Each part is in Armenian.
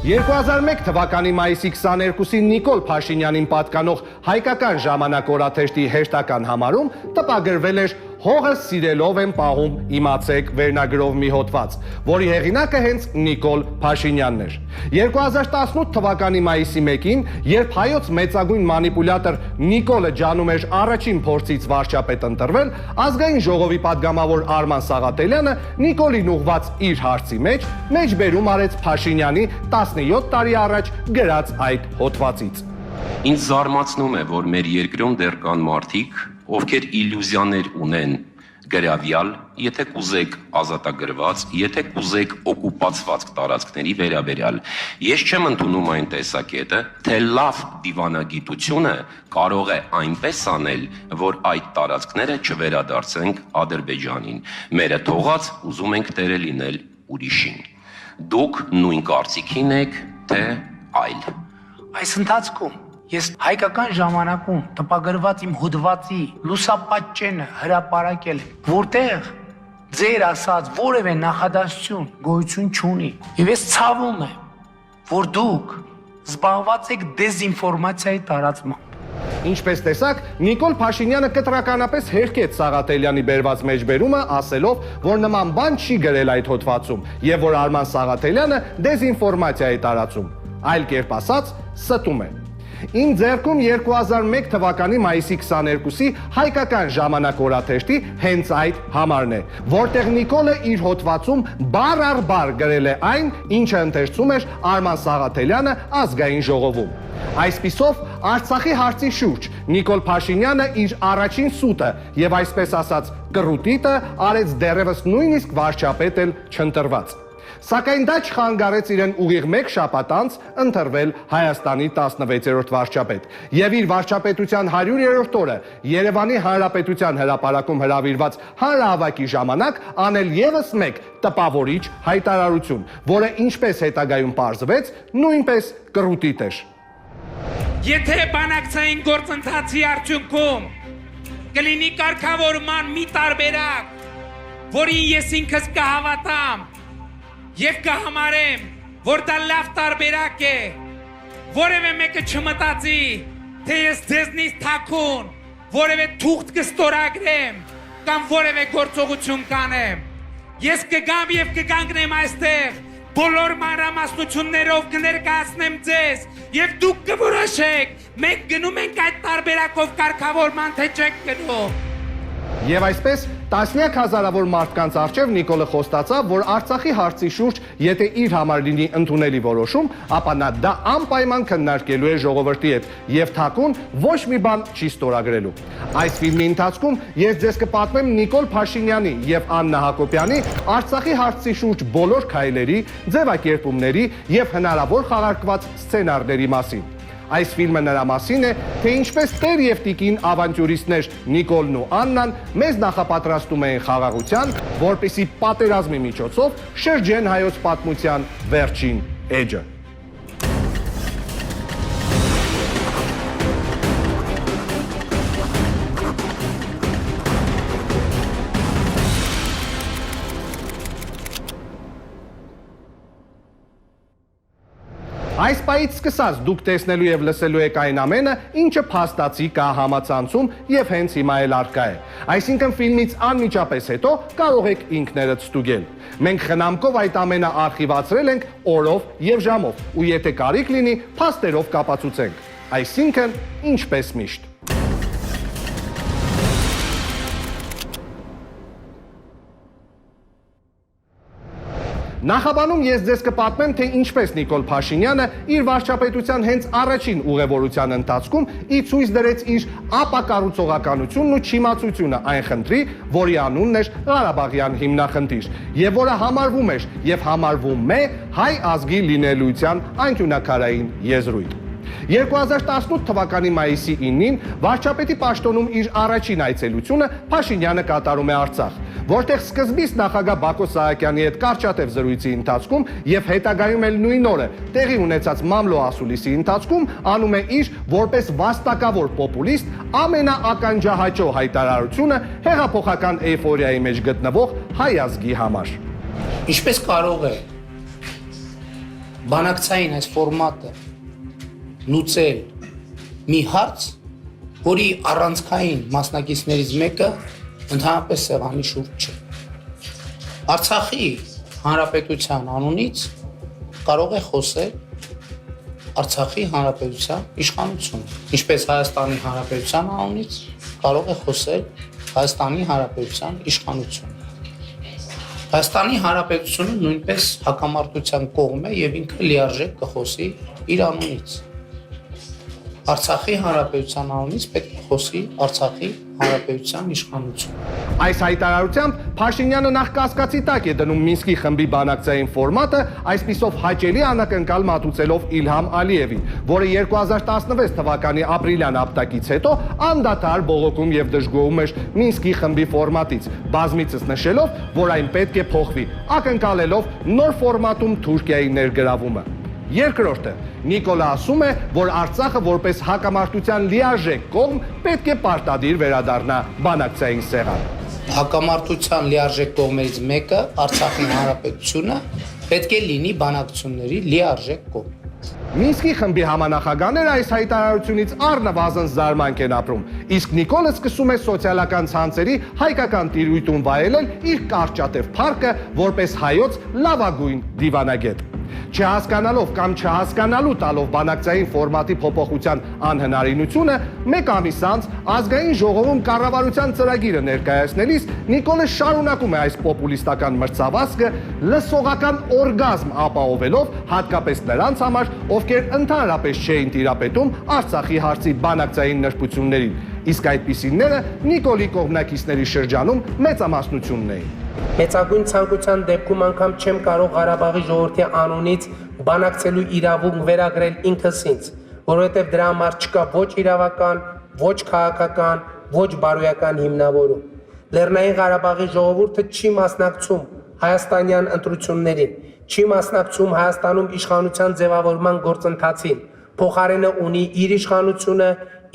2001 թվականի մայիսի 22-ին Նիկոլ Փաշինյանին պատկանող հայկական ժամանակ օրաթերթի հերթական համարում տպագրվել էր «Հողս սիրելով եմ պահում, իմացեք» վերնագրով մի հոդված, որի հեղինակը հենց Նիկոլ Փաշինյանն էր։ 2018 թվականի մայիսի 1-ին, երբ հայոց մեծագույն մանիպուլյատոր Նիկոլը ջանում էր առաջին փորձից վարչապետ ընտրվել, ազգային ժողովի падգամավոր Արման Սաղաթելյանը Նիկոլին ուղված իր հարցի մեջ մեջբերում արեց Փաշինյանի 17 տարի առաջ գրած այդ հոդվածից։ Ինձ զարմացնում է, որ մեր երկրում դեռ կան մարդիկ, ովքեր իլյուզիաներ ունեն գրավյալ, եթե կուզեք ազատագրված, եթե կուզեք օկուպացված տարածքների վերաբերյալ։ Ես չեմ ընդունում այն տեսակետը, թե լավ դիվանագիտությունը կարող է այնպես անել, որ այդ տարածքները չվերադարձենք Ադրբեջանին։ Մերը թողած ուզում ենք տերը լինել ուրիշին։ Դուք նույն կարծիքին եք, թե այլ։ Այս ընթացքում ես հայկական ժամանակում տպագրված իմ հոդվածի լուսապատճենը հրապարակել եմ, որտեղ ձեր ասած որևէ նախադասություն գոյություն չունի։ Եվ ես ցավում եմ, որ դուք զբաղված եք դեզինֆորմացիայի տարածմամբ։ Ինչպես տեսակ, Նիկոլ Փաշինյանը կտրականապես հերքեց Սաղաթելյանի բերված մեջբերումը, ասելով, որ նման բան չի գրել այդ հոդվածում, եւ որ Արման Սաղաթելյանը դեզինֆորմացիա է տարածում։ Այլ կերպ ասած, ստում է։ Իմ ձեռքում 2001 թվականի մայիսի 22-ի հայկական ժամանակ օրաթերթի հենց այդ համարն է, որտեղ Նիկոլը իր հոդվածում բառ առ բառ գրել է այն, ինչը ընթերցում էր Արման Սաղաթելյանը ազգային ժողովում։ Այսպիսով, Արցախի հարցի շուրջ Նիկոլ Փաշինյանը իր առաջին սուտը եւ այսպես ասած կռուտիտը արեց դեռևս նույնիսկ վարչապետ էլ չընտրված։ Սակայն դա չխանգարեց իրեն ուղիղ մեկ շաբաթ անց ընտրվել Հայաստանի 16-րդ վարչապետ եւ իր վարչապետության 100-րդ օրը Երևանի Հանրապետության հրապարակում հրավիրված հանրահավաքի ժամանակ անել եւս մեկ տպավորիչ հայտարարություն, որը ինչպես հետագայում պարզվեց, նույնպես կռուտիտ էր։ Եթե բանակցային գործընթացի արդյունքում կլինի կարգավորման մի տարբերակ, որին ես ինքս կհավատամ Եվ կհամարեմ, որ դա լավ տարբերակ է, որևէ մեկը չմտածի, թե ես ձեզնից թաքուն, որևէ թուղթ կստորագրեմ, կամ որևէ գործողություն կանեմ։ Ես կգամ եւ կկանգնեմ այստեղ, բոլոր մանրամասնություններով կներկայացնեմ ձեզ, եւ դուք կորոշեք, մենք գնում ենք այդ տարբերակով կարգավորման, թե չենք գնում։ Եվ այսպես տասնյակ հազարավոր մարդկանց առջև Նիկոլը խոստացավ, որ Արցախի հարցի շուրջ, եթե իր համար լինի ընդունելի որոշում, ապա նա դա անպայման քննարկելու է ժողովրդի հետ եւ թաքուն ոչ մի բան չի ստորագրելու։ Այս ֆիլմի ընթացքում ես ձեզ կպատմեմ Նիկոլ Փաշինյանի եւ Աննա Հակոբյանի Արցախի հարցի շուրջ բոլոր քայլերի, ձևակերպումների եւ հնարավոր խաղարկված սցենարների մասին։ Այս ֆիլմը նրա մասին է, թե ինչպես տեր եւ տիկին ավանտյուրիստներ Նիկոլն ու Աննան մեզ նախապատրաստում էին խաղաղության, որպեսզի պատերազմի միջոցով շրջեն հայոց պատմության վերջին էջը։ Այս պահից սկսած դուք տեսնելու եւ լսելու եք այն ամենը, ինչը փաստացի կա համացանցում եւ հենց հիմա էլ առկա է։ Այսինքն ֆիլմից անմիջապես հետո կարող եք ինքներդ ստուգել։ Մենք խնամքով այդ ամենը արխիվացրել ենք օրով եւ ժամով, ու եթե կարիք լինի, փաստերով կապացուցենք։ Այսինքն, ինչպես միշտ։ Նախաբանում ես ձեզ կպատմեմ, թե ինչպես Նիկոլ Փաշինյանը իր վարչապետության հենց առաջին ուղևորության ընթացքում ի ցույց դրեց իր ապակառուցողականությունն ու չիմացությունը այն խնդրի, որի անունն էր Ղարաբաղյան հիմնախնդիր, եւ որը համարվում էր եւ համարվում է հայ ազգի լինելիության անկյունաքարային եզրույթ։ 2018 թվականի մայիսի 9-ին վարչապետի պաշտոնում իր առաջին այցելությունը Փաշինյանը կատարում է Արցախ, որտեղ սկզբից նախագահ Բակո Սահակյանի հետ կարճատև զրույցի ընթացքում եւ հետագայում էլ նույն օրը տեղի ունեցած մամլո ասուլիսի ընթացքում անում է իր որպես վաստակավոր պոպուլիստ ամենաականջահաճո հայտարարությունը հեղափոխական էյֆորիայի մեջ գտնվող հայ ազգի համար։ Ինչպես կարող է բանակցային այս ֆորմատը լուծել մի հարց, որի առանցքային մասնակիցներից մեկը ընդհանրապես սեղանի շուրջ չէ։ Արցախի հանրապետության անունից կարող է խոսել Արցախի հանրապետության իշխանությունը, ինչպես Հայաստանի հանրապետության անունից կարող է խոսել Հայաստանի հանրապետության իշխանությունը։ Հայաստանի հանրապետությունը նույնպես հակամարտության կողմ է եւ ինքը լիարժեք կխոսի իր անունից։ Արցախի հանրապետության անունից պետք է խոսի Արցախի հանրապետության իշխանությունը։ Այս հայտարարությամբ Փաշինյանը նախ կասկածի տակ է դնում Մինսկի խմբի բանակցային ֆորմատը, այսպիսով հաճելի անակնկալ մատուցելով Իլհամ Ալիևին, որը 2016 թվականի ապրիլյան ապտակից հետո անդադար բողոքում եւ դժգոհում էր Մինսկի խմբի ֆորմատից, բազմիցս նշելով, որ այն պետք է փոխվի, ակնկալելով նոր ֆորմատում Թուրքիայի ներգրավումը։ Երկրորդը Նիկոլը ասում է, որ Արցախը որպես հակամարտության լիարժեք կողմ պետք է պարտադիր վերադառնա բանակցային սեղան։ Հակամարտության լիարժեք կողմերից մեկը Արցախի հանրապետությունը պետք է լինի բանակցությունների լիարժեք կողմ։ Մինսկի խմբի համանախագահները այս հայտարարությունից առնվազն զարմանք են ապրում, իսկ Նիկոլը սկսում է սոցիալական ցանցերի հայկական տիրույթում վայելել իր կարճատև փառքը որպես հայոց լավագույն դիվանագետ։ Չհասկանալով կամ չհասկանալու տալով բանակցային ֆորմատի փոփոխության անհնարինությունը, մեկ ամիս անց ազգային ժողովում կառավարության ծրագիրը ներկայացնելիս Նիկոլը շարունակում է այս պոպուլիստական մրցավազքը լսողական օրգազմ ապահովելով հատկապես նրանց համար, ովքեր ընդհանրապես չէին տիրապետում Արցախի հարցի բանակցային նրբություններին, իսկ այդպիսիները Նիկոլի կողմնակիցների շրջանում մեծամասնությունն էին։ Մեծագույն ցանկության դեպքում անգամ չեմ կարող Ղարաբաղի ժողովրդի անունից բանակցելու իրավունք վերագրել ինքս ինձ, որովհետև դրա համար չկա ոչ իրավական, ոչ քաղաքական, ոչ բարոյական հիմնավորում։ Լեռնային Ղարաբաղի ժողովուրդը չի մասնակցում հայաստանյան ընտրություններին, չի մասնակցում Հայաստանում իշխանության ձևավորման գործընթացին, փոխարենը ունի իր իշխանությունը,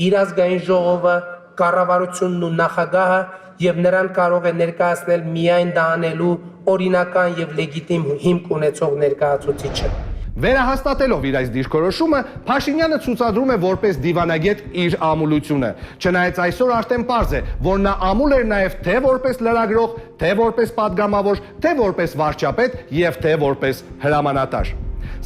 իր ազգային ժողովը, կառավարությունն ու նախագահը եւ նրան կարող է ներկայացնել միայն դա անելու օրինական եւ լեգիտիմ հիմք ունեցող ներկայացուցիչը։ Վերահաստատելով իր այս դիրքորոշումը, Փաշինյանը ցուցադրում է որպես դիվանագետ իր ամուլությունը, չնայած այսօր արդեն պարզ է, որ նա ամուլ էր նաև թե որպես լրագրող, թե որպես падգամավոր, թե որպես վարչապետ եւ թե որպես հրամանատար։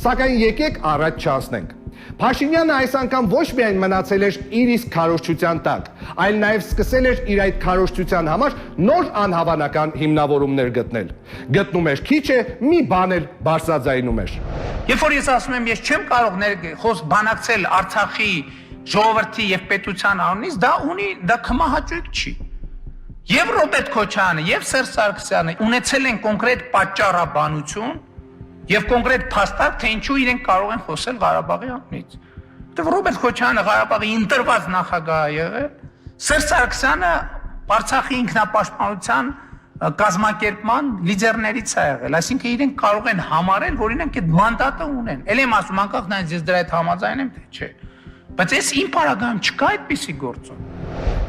Սակայն եկեք առաջ չանցնենք։ Փաշինյանը այս անգամ ոչ միայն մնացել էր իր իսկ քարոզչության տակ, այլ նաև սկսել էր իր այդ քարոզչության համար նոր անհավանական հիմնավորումներ գտնել։ Գտնում էր քիչ է, մի բան էլ բարձրաձայնում էր։ Երբ որ ես ասում եմ, ես չեմ կարող բանակցել Արցախի ժողովրդի եւ պետության անունից, դա քմահաճույք չի։ Եվ Ռոբերտ Քոչարյանը, եւ Սերժ Սարգսյանը ունեցել են կոնկրետ պատճառաբանություն եւ կոնկրետ փաստարկ, թե ինչու իրենք կարող են խոսել Ղարաբաղի անունից։ Որտեղ Ռոբերտ Քոչարյանը Ղարաբաղի ընտրված նախագահ է եղել, Սերժ Սարգսյանը Արցախի ինքնապաշտպանության կազմակերպման լիդերներից է եղել, այսինքն իրենք կարող են համարել, որ իրենք այդ մանդատը ունեն։ Էլ եմ ասում, անկախ նրանից ես դրա հետ համաձայն եմ, թե չէ։ Բայց այս իմ պարագայում չկա այդպիսի գործոն։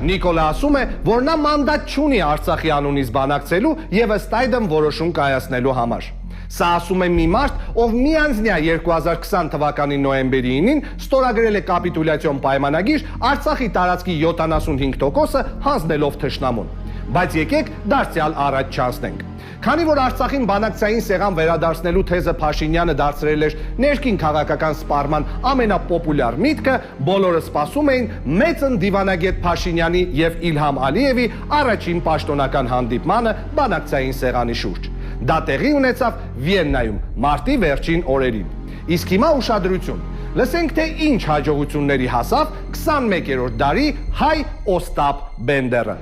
Նիկոլը ասում է, որ նա մանդատ չունի Արցախի անունից բանակցելու եւ ըստ այդմ որոշում կայացնելու համար։ Սա ասում է մի մարդ, ով միանձնյա 2020 թվականի նոյեմբերի 9-ին ստորագրել է կապիտուլյացիոն պայմանագիր Արցախի տարածքի 75%-ը հանձնելով թշնամուն։ Բայց եկեք դարձյալ առաջ չանցնենք։ Քանի որ Արցախին բանակցային սեղան վերադարձնելու թեզը Փաշինյանը դարձրել էր ներքին քաղաքական սպառման ամենապոպուլյար միտքը, բոլորը սպասում էին մեծն դիվանագետ Փաշինյանի եւ Իլհամ Ալիևի առաջին պաշտոնական հանդիպմանը բանակցային սեղանի շուրջ։ Դա տեղի ունեցավ Վիեննայում մարտի վերջին օրերին։ Իսկ հիմա ուշադրություն։ Լսենք, թե ինչ հաջողությունների հասավ 21-րդ դարի հայ Օստապ Բենդերը։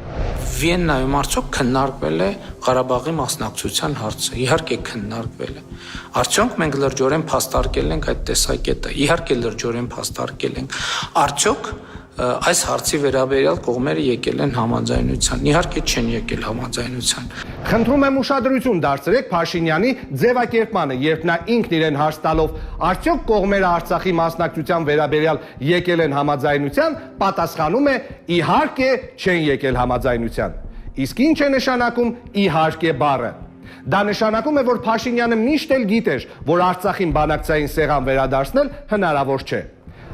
Վիեննայում արդյոք քննարկվել է Ղարաբաղի մասնակցության հարցը։ Իհարկե քննարկվել է։ Արդյոք մենք լրջորեն փաստարկել ենք այդ տեսակետը։ Իհարկե լրջորեն փաստարկել ենք։ Արդյոք այս հարցի վերաբերյալ կողմերը եկել են համաձայնության։ Իհարկե չեն եկել համաձայնության։ Խնդրում եմ ուշադրություն դարձրեք Փաշինյանի ձևակերպմանը, երբ նա ինքն իրեն հարց տալով արդյոք կողմերը Արցախի մասնակցության վերաբերյալ եկել են համաձայնության, պատասխանում է իհարկե չեն եկել համաձայնության։ Իսկ ինչ է նշանակում իհարկե բառը։ Դա նշանակում է, որ Փաշինյանը միշտ էլ գիտեր, որ Արցախին բանակցային սեղան վերադարձնել հնարավոր չէ։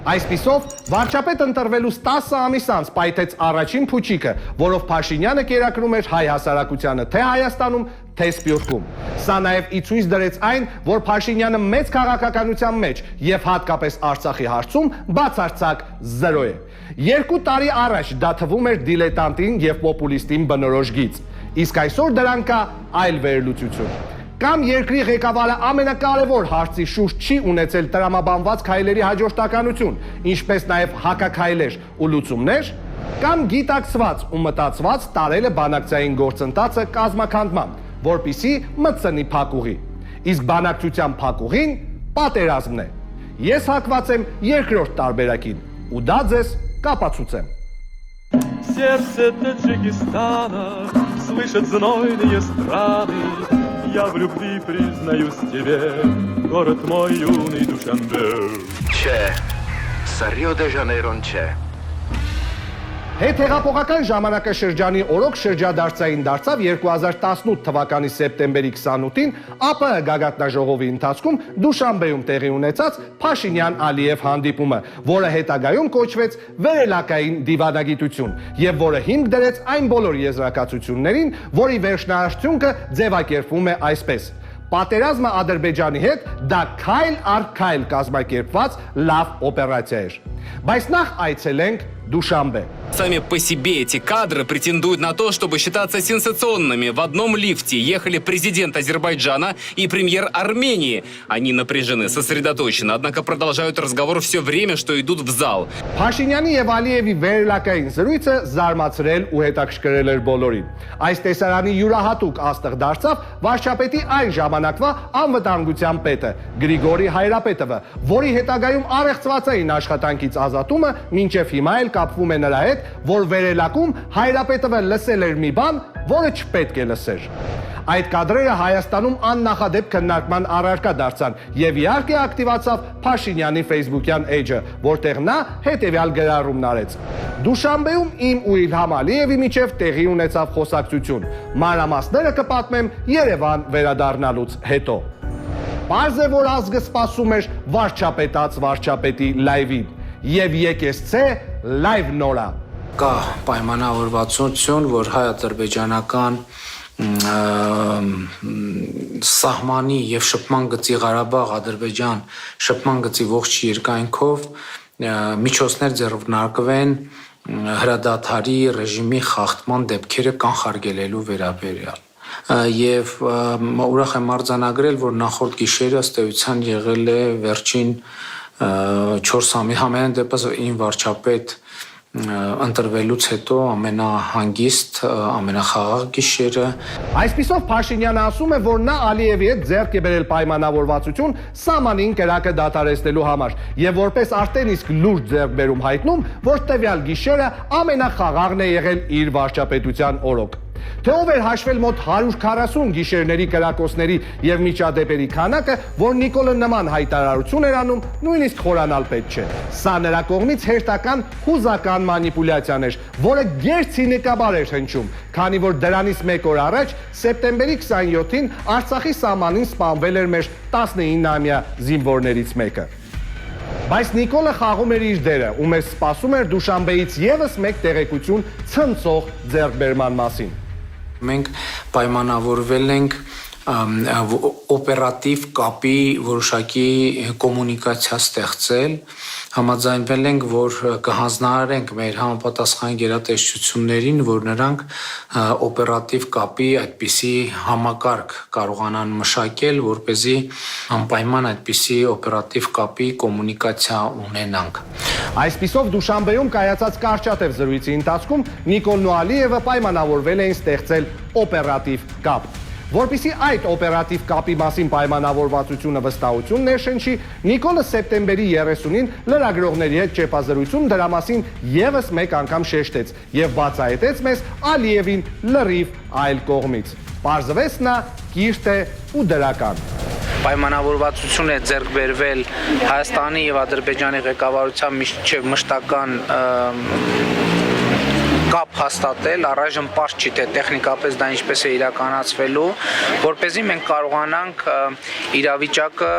Այսպիսով, վարչապետ ընտրվելուց 10 ամիս անց պայթեց առաջին փուչիկը, որով Փաշինյանը կերակրում էր հայ հասարակությանը թե Հայաստանում, թե Սփյուռքում։ Սա նաև ի ցույց դրեց այն, որ Փաշինյանը մեծ քաղաքականության մեջ եւ հատկապես Արցախի հարցում բացարձակ զրո է։ 2 տարի առաջ դա թվում էր դիլետանտին եւ պոպուլիստին բնորոշ գիծ, իսկ այսօր դրան կա այլ վերլուծություն։ Կամ երկրի ղեկավարը ամենակարևոր հարցի շուրջ չի ունեցել տրամաբանված քայլերի հաջորդականություն, ինչպես նաև հակաքայլեր ու լուծումներ, կամ գիտակցված ու մտածված տարել է բանակցային գործընթացը կազմաքանդման, որպիսի մտցնի փակուղի։ Իսկ բանակցության փակուղին պատերազմն է։ Ես հակված եմ երկրորդ տարբերակին, ու դա ձեզ կապացուցեմ։ Сердце Таджикистана слышит знойные страны. Я в любви признаюсь тебе, город мой юный Душанбе. Չէ, Rio de Janeiro-ն չէ։ Հետհեղափոխական ժամանակաշրջանի օրոք շրջադարձային դարձավ 2018 թվականի սեպտեմբերի 28-ին ԱՊՀ գագաթնաժողովի ընթացքում Դուշանբեում տեղի ունեցած Փաշինյան-Ալիև հանդիպումը, որը հետագայում կոչվեց վերելակային դիվանագիտություն եւ որը հիմք դրեց այն բոլոր եզրակացություններին, որի վերջնահաշտությունքը ձևակերպվում է այսպես. Պատերազմը Ադրբեջանի հետ դա քայլ առ քայլ կազմակերպված լավ օպերացիա էր։ Բայց նախ այցելենք Դուշանբե։ Сами по себе эти кадры претендуют на то, чтобы считаться сенсационными. В одном лифте ехали президент Азербайджана и премьер Армении. Они напряжены, сосредоточены, однако продолжают разговор все время, что идут в зал. Փաշինյանի եւ Ալիևի վերելակային զրույցը զարմացրել ու հետաքրքրել էր բոլորին։ Այս տեսարանի յուրահատուկ աստղ դարձավ վարչապետի այն ժամանակվա անվտանգության պետը Գրիգորի Հայրապետովը, որի հետագայում առեղծված էին աշխատանքից ազատումը, մինչև հիմա էլ կապվում է նրա հետ, որ վերելակում Հայրապետովը լսել էր մի բան, որը չպետք է լսեր։ Այդ կադրերը Հայաստանում աննախադեպ քննարկման առարկա դարձան եւ իհարկե ակտիվացավ Փաշինյանի Facebook-յան էջը, որտեղ նա հետեւյալ գրառումն արեց. Դուշանբեում իմ ու Իլհամ Ալիևի միջև տեղի ունեցավ խոսակցություն։ Մանրամասները կպատմեմ Երևան վերադառնալուց հետո։ Պարզ է, որ ազգը սպասում էր վարչապետած վարչապետի լայվին։ Եվ եկեսցե լայվ նորա։ Կա պայմանավորվածություն, որ հայ-ադրբեջանական սահմանի եւ շփման գծի Ղարաբաղ-Ադրբեջան շփման գծի ողջ երկայնքով միջոցներ ձեռնարկվեն հրադադարի ռեժիմի խախտման դեպքերը կանխարգելելու վերաբերյալ։ Եվ ուրախ եմ արձանագրել, որ նախորդ գիշերը ըստ էության եղել է վերջին 4 ամիս համենայն դեպս ին վարչապետ ընտրվելուց հետո ամենահանգիստ, ամենախաղաղ գիշերը։ Այսպիսով Փաշինյանը ասում է, որ նա Ալիևի հետ ձեռք է բերել պայմանավորվածություն սահմանին կրակը դադարեցնելու համար եւ որպես արդեն իսկ լուրջ ձեռքբերում հայտնում, որ տվյալ գիշերը ամենախաղաղն է եղել իր վարչապետության օրոք։ Թե ով էր հաշվել մոտ 140 գիշերների կրակոցների եւ միջադեպերի քանակը, որ Նիկոլը նման հայտարարություն էր անում, նույնիսկ խորանալ պետք չէ։ Սա նրա կողմից հերթական հուզական մանիպուլյացիան էր, որը գերցինիկաբար էր հնչում, քանի որ դրանից մեկ օր առաջ սեպտեմբերի 27-ին Արցախի սահմանին սպանվել էր մեր 19-ամյա զինվորներից մեկը։ Բայց Նիկոլը խաղում էր իր դերը ու մեզ սպասում էր Դուշանբեից եւս մեկ տեղեկություն ցնցող ձեռքբերման մասին։ Մենք պայմանավորվել ենք օպերատիվ կապի որոշակի կոմունիկացիա ստեղծել, համաձայնվել ենք, որ կհանձնարարենք մեր համապատասխան գերատեսչություններին, որ նրանք օպերատիվ կապի այդպիսի համակարգ կարողանան մշակել, որպեսզի անպայման այդպիսի օպերատիվ կապի կոմունիկացիա ունենանք։ Այսպիսով Դուշանբեում կայացած կարճատև զրույցի ընթացքում Նիկոլն ու Ալիևը պայմանավորվել էին ստեղծել օպերատիվ կապ։ Որպեսզի այդ օպերատիվ կապի մասին պայմանավորվածությունը վստահություն ներշնչի, Նիկոլը սեպտեմբերի 30-ին լրագրողների հետ ճեպազրույցում դրա մասին եւս մեկ անգամ շեշտեց եւ բացահայտեց մեզ Ալիևին լրիվ այլ կողմից։ Պարզվեց նա կիրթ է ու դրական։ Պայմանավորվածություն է ձեռք բերվել Հայաստանի եւ Ադրբեջանի ղեկավարության միջև մշտական կապ հաստատել, առայժմ պարզ չի թե տեխնիկապես դա ինչպես է իրականացվելու, որպեսզի մենք կարողանանք իրավիճակը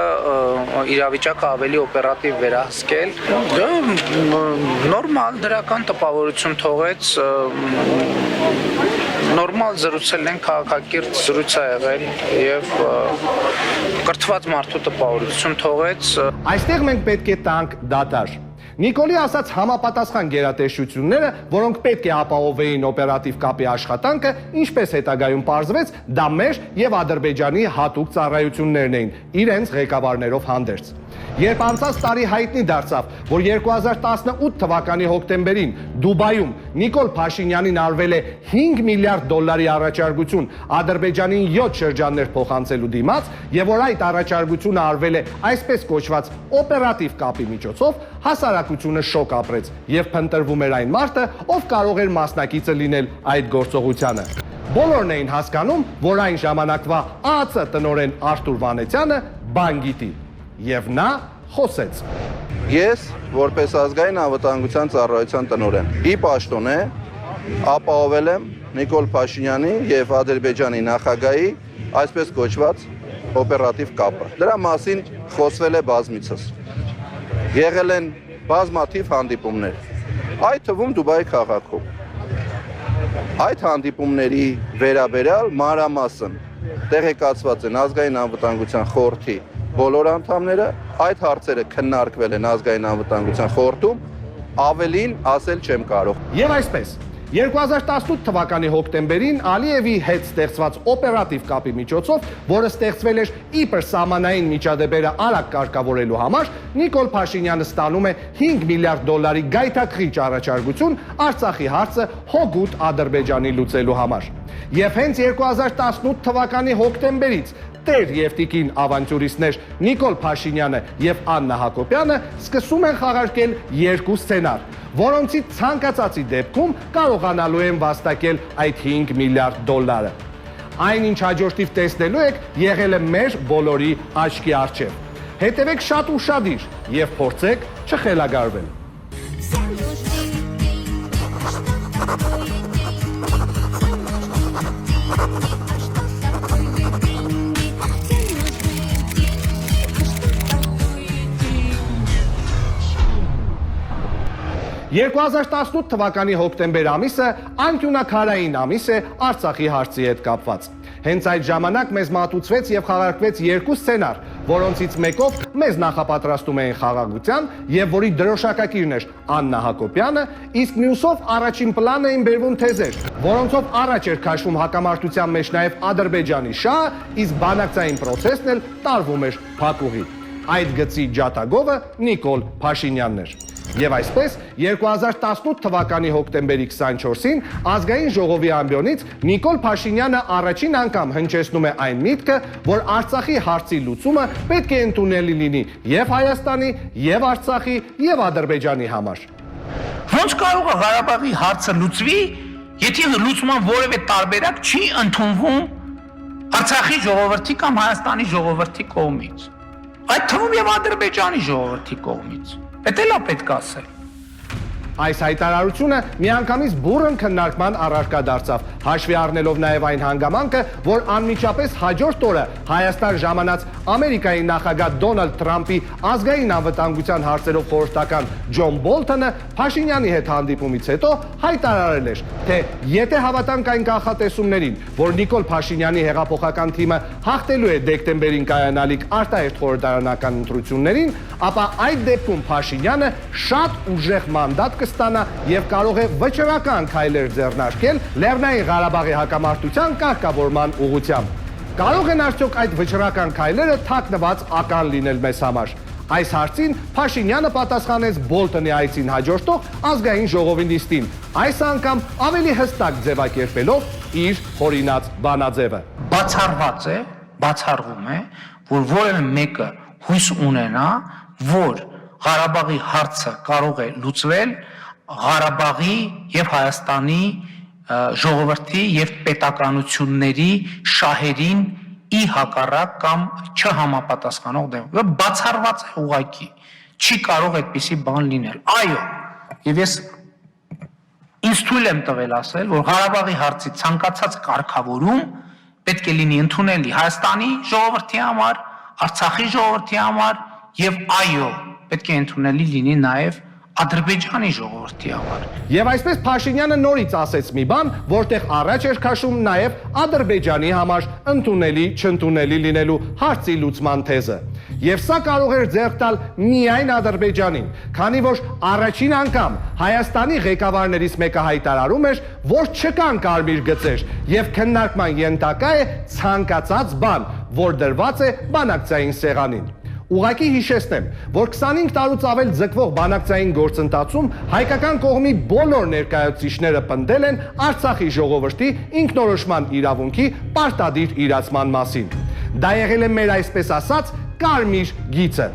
ավելի օպերատիվ վերահսկել։ Դա նորմալ դրական տպավորություն թողեց, նորմալ զրուցել են, քաղաքակիրթ զրույց է եղել եւ կրթված մարդու տպավորություն թողեց։ Այստեղ մենք պետք է տանք դատար։ Նիկոլի ասած համապատասխան գերատեսչությունները, որոնք պետք է ապահովեին օպերատիվ կապի աշխատանքը, ինչպես հետագայում պարզվեց, դա մեր եւ Ադրբեջանի հատուկ ծառայություններն էին, իրենց ղեկավարներով հանդերձ։ Երբ անցած տարի հայտնի դարձավ, որ 2018 թվականի հոկտեմբերին Դուբայում Նիկոլ Փաշինյանին արվել է $5 միլիարդ առաջարկություն Ադրբեջանին 7 շրջաններ փոխանցելու դիմաց, եւ որ այդ առաջարկությունը արվել է այսպես կոչված օպերատիվ կապի միջոցով, հասարակությունը շոկ ապրեց եւ փնտրվում էր այն մարդը, ով կարող էր մասնակիցը լինել այդ գործողությանը։ Բոլորն էին հասկանում, որ այն ժամանակվա ԱԱՑ տնօրեն Արթուր Վանեցյանը բան գիտի, եւ նա խոսեց։ Ես, որպես ազգային անվտանգության ծառայության տնօրեն, ի պաշտոնե ապահովել եմ Նիկոլ Փաշինյանի եւ Ադրբեջանի նախագահի այսպես կոչված օպերատիվ կապը։ Դրա մասին խոսվել է բազմիցս։ Եղել են բազմաթիվ հանդիպումներ, այդ թվում Դուբայի քաղաքում։ Այդ հանդիպումների վերաբերյալ մանրամասն տեղեկացված են ազգային անվտանգության խորհրդի բոլոր անդամները, այդ հարցերը քննարկվել են ազգային անվտանգության խորհրդում, ավելին ասել չեմ կարող։ Եվ այսպես 2018 թվականի հոկտեմբերին Ալիևի հետ ստեղծված օպերատիվ կապի միջոցով, որը ստեղծվել էր իբր սահմանային միջադեպերը արագ կարգավորելու համար, Նիկոլ Փաշինյանը ստանում է $5 միլիարդ գայթակղիչ առաջարկություն Արցախի հարցը հօգուտ Ադրբեջանի լուծելու համար։ Եվ հենց 2018 թվականի հոկտեմբերից Տեր եւ տիկին ավանտյուրիստներ Նիկոլ Փաշինյանը եւ Աննա Հակոբյանը սկսում են խաղարկել երկու սցենար, որոնցից ցանկացածի դեպքում կարողանալու են վաստակել այդ $5 միլիարդ։ Այնինչ հաջորդիվ տեսնելու եք, եղել է մեր բոլորի աչքի առջև։ Հետևեք շատ ուշադիր եւ փորձեք չխելագարվել։ «2018 թվականի հոկտեմբեր ամիսը անկյունակարային ամիս է Արցախի հարցի հետ կապված։ Հենց այդ ժամանակ մեզ մատուցվեց եւ խաղարկվեց երկու սցենար, որոնցից մեկով մեզ նախապատրաստում էին խաղաղության եւ որի դրոշակակիրն էր Աննա Հակոբյանը, իսկ մյուսով առաջին պլան էին բերվում թեզեր, որոնցով առաջ էր քաշվում հակամարտության մեջ նաեւ Ադրբեջանի շահը, իսկ բանակցային process-ն էլ տարվում էր փակուղի։ Այդ գծի ջատագովը Նիկոլ Փաշինյանն էր։ Եվ այսպես 2018 թվականի հոկտեմբերի 24-ին ազգային ժողովի ամբիոնից Նիկոլ Փաշինյանը առաջին անգամ հնչեցնում է այն միտքը, որ Արցախի հարցի լուծումը պետք է ընդունելի լինի եւ Հայաստանի, եւ Արցախի, եւ Ադրբեջանի համար։ Ոնց կարող է Ղարաբաղի հարցը լուծվի, եթե լուծման որևէ տարբերակ չի ընդունվում Արցախի ժողովրդի կամ Հայաստանի ժողովրդի կողմից, այդ թվում եւ Ադրբեջանի ժողովրդի կողմից։ Դա էլ է պետք ասել։ Այս հայտարարությունը միանգամից բուռն քննարկման առարկա դարձավ, հաշվի առնելով նաև այն հանգամանքը, որ անմիջապես հաջորդ օրը Հայաստան ժամանած Ամերիկայի նախագահ Դոնալդ Թրամփի ազգային անվտանգության հարցերով խորհրդական Ջոն Բոլթոնը Փաշինյանի հետ հանդիպումից հետո հայտարարել էր, թե եթե հավատանք այն կանխատեսումներին, որ Նիկոլ Փաշինյանի հեղափոխական թիմը հաղթելու է դեկտեմբերին կայանալիք արտահերթ խորհրդարանական ընտրություններին, ապա այդ դեպքում Փաշինյանը շատ ուժեղ մանդատ կստանա եւ կարող է վճռական քայլեր ձեռնարկել Լեռնային Ղարաբաղի հակամարտության կարգավորման ուղղությամբ։ Կարող են արդյոք այդ վճռական քայլերը թաքնված ական լինել մեզ համար։ Այս հարցին Փաշինյանը պատասխանեց Բոլթոնի այցին հաջորդող ազգային ժողովի նիստին, այս անգամ ավելի հստակ ձևակերպելով իր հորինած բանաձևը։ Բացառված է, բացառվում է, որ որևէ մեկը հույս ունենա, որ Ղարաբաղի հարցը կարող է լուծվել Ղարաբաղի եւ Հայաստանի ժողովրդի եւ պետականությունների շահերին ի հակառակ կամ չհամապատասխանող դեպքում բացառված է ուղղակի չի կարող այդպիսի բան լինել։ Այո, եւ ես Ինձ թույլ եմ տվել ասել, որ Ղարաբաղի հարցի ցանկացած կարգավորում պետք է լինի ընդունելի Հայաստանի ժողովրդի համար, Արցախի ժողովրդի համար եւ այո, պետք է ընդունելի լինի նաեւ Ադրբեջանի ժողովրդի համար։ Եվ այսպես Փաշինյանը նորից ասեց մի բան, որտեղ առաջ էր քաշում նաև Ադրբեջանի համար ընդունելի չընդունելի լինելու հարցի լուծման թեզը։ Եվ սա կարող էր ձեռք տալ միայն Ադրբեջանին, քանի որ առաջին անգամ Հայաստանի ղեկավարներից մեկը հայտարարում էր, որ չկան կարմիր գծեր եւ քննարկման ենթակա է ցանկացած բան, որ դրված է բանակցային սեղանին։ Ուղղակի հիշեցնեմ, որ 25 տարուց ավել ձգվող բանակցային գործընթացում հայկական կողմի բոլոր ներկայացուցիչները պնդել են Արցախի ժողովրդի ինքնորոշման իրավունքի պարտադիր իրացման մասին։ Դա եղել է մեր այսպես ասած կարմիր գիծը։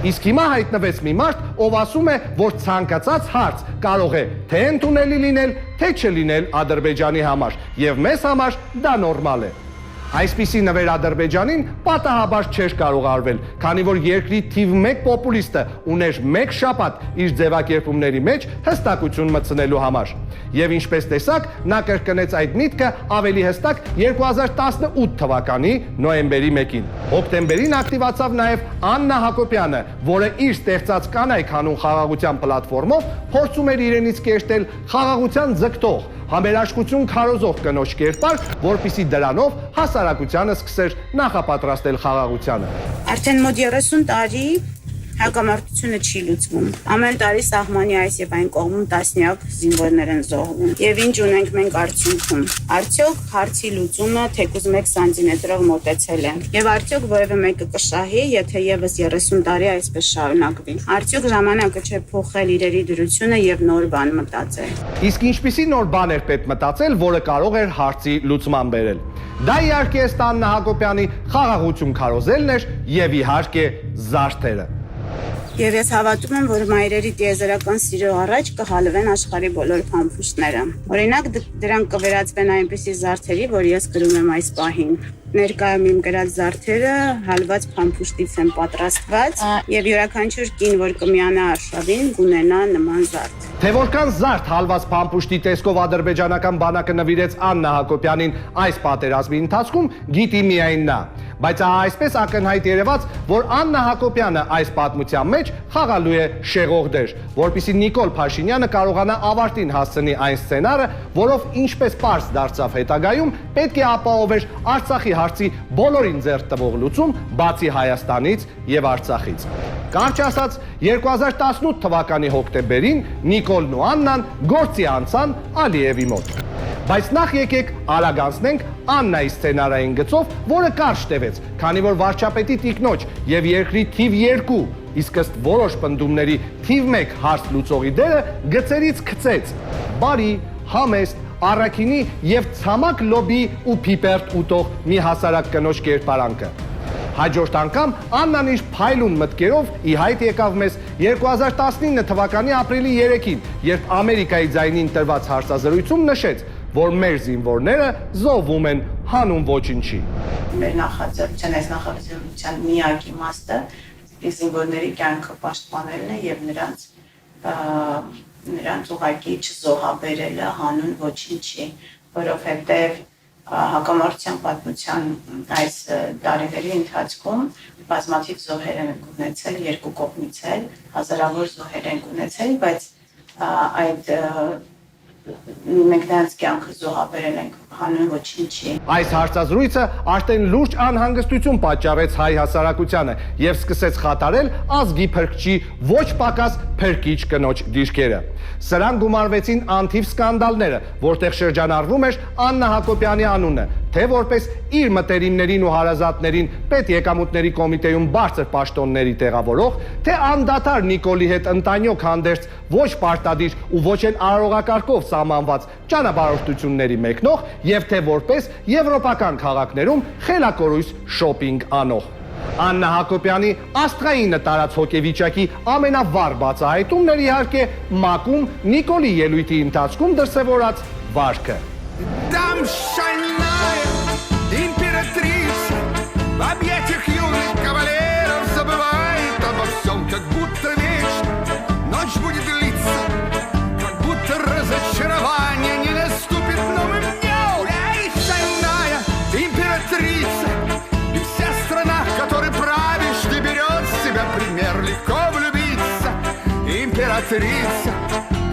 Իսկ հիմա հայտնվեց մի մարդ, ով ասում է, որ ցանկացած հարց կարող է թե ընդունելի լինել, թե չլինել Ադրբեջանի համար, եւ մեզ համար դա նորմալ է։ Այսպիսի նվեր Ադրբեջանին պատահաբար չէր կարող արվել, քանի որ երկրի թիվ 1 պոպուլիստը ուներ 1 շաբաթ իր ձևակերպումների մեջ հստակություն մտցնելու համար։ Եվ ինչպես տեսակ, նա կրկնեց այդ միտքը ավելի հստակ 2018 թվականի նոյեմբերի 1-ին։ Հոկտեմբերին ակտիվացավ նաև Աննա Հակոբյանը, որը իր ստեղծած կանայք հանուն խաղաղության պլատֆորմով փորձում էր իրենից կերտել խաղաղության ձգտող համերաշխություն քարոզող կնոջ կերպար, որպիսի դրանով հասարակությանը սկսեր նախապատրաստել խաղաղությանը։ Արդեն մոտ 30 տարի հակամարտությունը չի լուծվում։ Ամեն տարի սահմանի այս եւ այն կողմում տասնյակ զինվորներ են զոհվում։ Եվ ինչ ունենք մենք արդյունքում։ Արդյոք հարցի լուծումը թեկուզ 1 սանտիմետրով մոտեցել է։ Եվ արդյոք որևէ մեկը կշահի, եթե եւս 30 տարի այսպես շարունակվի։ Արդյոք ժամանակը չէ փոխել իրերի դրությունը եւ նոր բան մտածել։ Իսկ ինչպիսի նոր բան էր պետք մտածել, որը կարող էր հարցի լուծման բերել։ Դա իհարկե Աննա Հակոբյանի խաղաղություն քարոզելն էր եւ իհարկե զարդերը։ Եվ ես հավատում եմ, որ մայրերի տիեզերական սիրո առաջ կհալվեն աշխարհի բոլոր փամփուշտները։ Օրինակ դրանք կվերածվեն այնպիսի զարդերի, որ ես գրում եմ այս պահին։ Ներկայում իմ գրած զարդերը հալված փամփուշտից են պատրաստված եւ յուրաքանչյուր կին, որ կմիանա արշավին, կունենա նման զարդ։ Թե որքան զարդ հալված փամփուշտի տեսքով ադրբեջանական բանակը նվիրեց Աննա Հակոբյանին այս պատերազմի ընթացքում, գիտի միայն նա։ Բայց այսպես ակնհայտ երևաց, որ Աննա Հակոբյանը այս պատմության մեջ խաղալու է շեղող դեր, որպեսզի Նիկոլ Փաշինյանը կարողանա ավարտին հասցնի այն սցենարը, որով ինչպես պարզ դարձավ հետագայում, պետք է ապահովեր Արցախի հարցի բոլորին ձեռք տվող լուծում, բացի Հայաստանից եւ Արցախից։ Կարճ ասած, 2018 թվականի հոկտեմբերին Նիկոլն ու Աննան գործի անցան Ալիևի մոտ։ Բայց նախ եկեք արագանցնենք Աննայի սցենարային գծով, որը կարճ տևեց, քանի որ վարչապետի տիկնոջ եւ երկրի թիվ 2, իսկ ըստ որոշ պնդումների թիվ 1 հարց լուծողի դերը գծերից գծեց բարի, համեստ, առաքինի եւ ցամաք լոբի ու փիպերտ ուտող մի հասարակ կնոջ կերպարանքը։ Հաջորդ անգամ Աննան իր փայլուն մտքերով ի հայտ եկավ մեզ 2019 թվականի ապրիլի 3-ին, երբ Ամերիկայի ձայնին տրված հարցազրույցում նշեց, որ մեր զինվորները զոհվում են հանուն ոչինչի։ Մեր նախաձեռնության այս նախաձեռնության միակ իմաստը զինվորների կյանքը պաշտպանելն է եւ նրանց ուղղակի չզոհաբերելը հանուն ոչինչի, որովհետեւ հակամարտության պատմության այս տարիների ընթացքում բազմաթիվ զոհեր են ունեցել, երկու կողմից էլ հազարավոր զոհեր են ունեցել, բայց այդ մենք նրանց կյանքը զոհաբերել ենք հանուն ոչինչի։ Այս հարցազրույցը արդեն լուրջ անհանգստություն պատճառեց հայ հասարակությանը եւ սկսեց խաթարել ազգի փրկչի ոչ պակաս փրկիչ կնոջ դիրքերը։ Սրան գումարվեցին անթիվ սկանդալները, որտեղ շրջանառվում էր Աննա Հակոբյանի անունը, թե որպես իր մտերիմներին ու հարազատներին պետեկամուտների կոմիտեում բարձր պաշտոնների տեղավորող, թե անդադար Նիկոլի հետ ընտանյոք հանդերձ ոչ պարտադիր ու ոչ էլ արարողակարգով սահմանված ճանապարհորդությունների մեկնող, եւ թե որպես եվրոպական քաղաքներում խելակորույս շոփինգ անող։ Աննա Հակոբյանի աստղայինը տարած հոգեվիճակի ամենավառ բացահայտումն էր իհարկե մակում Նիկոլի ելույթի ընթացքում դրսևորած վարքը։ Там шальная императрица в объятиях юных кавалеров забывает обо всем, как будто вечно ночь будет длиться, как будто разочарование материться,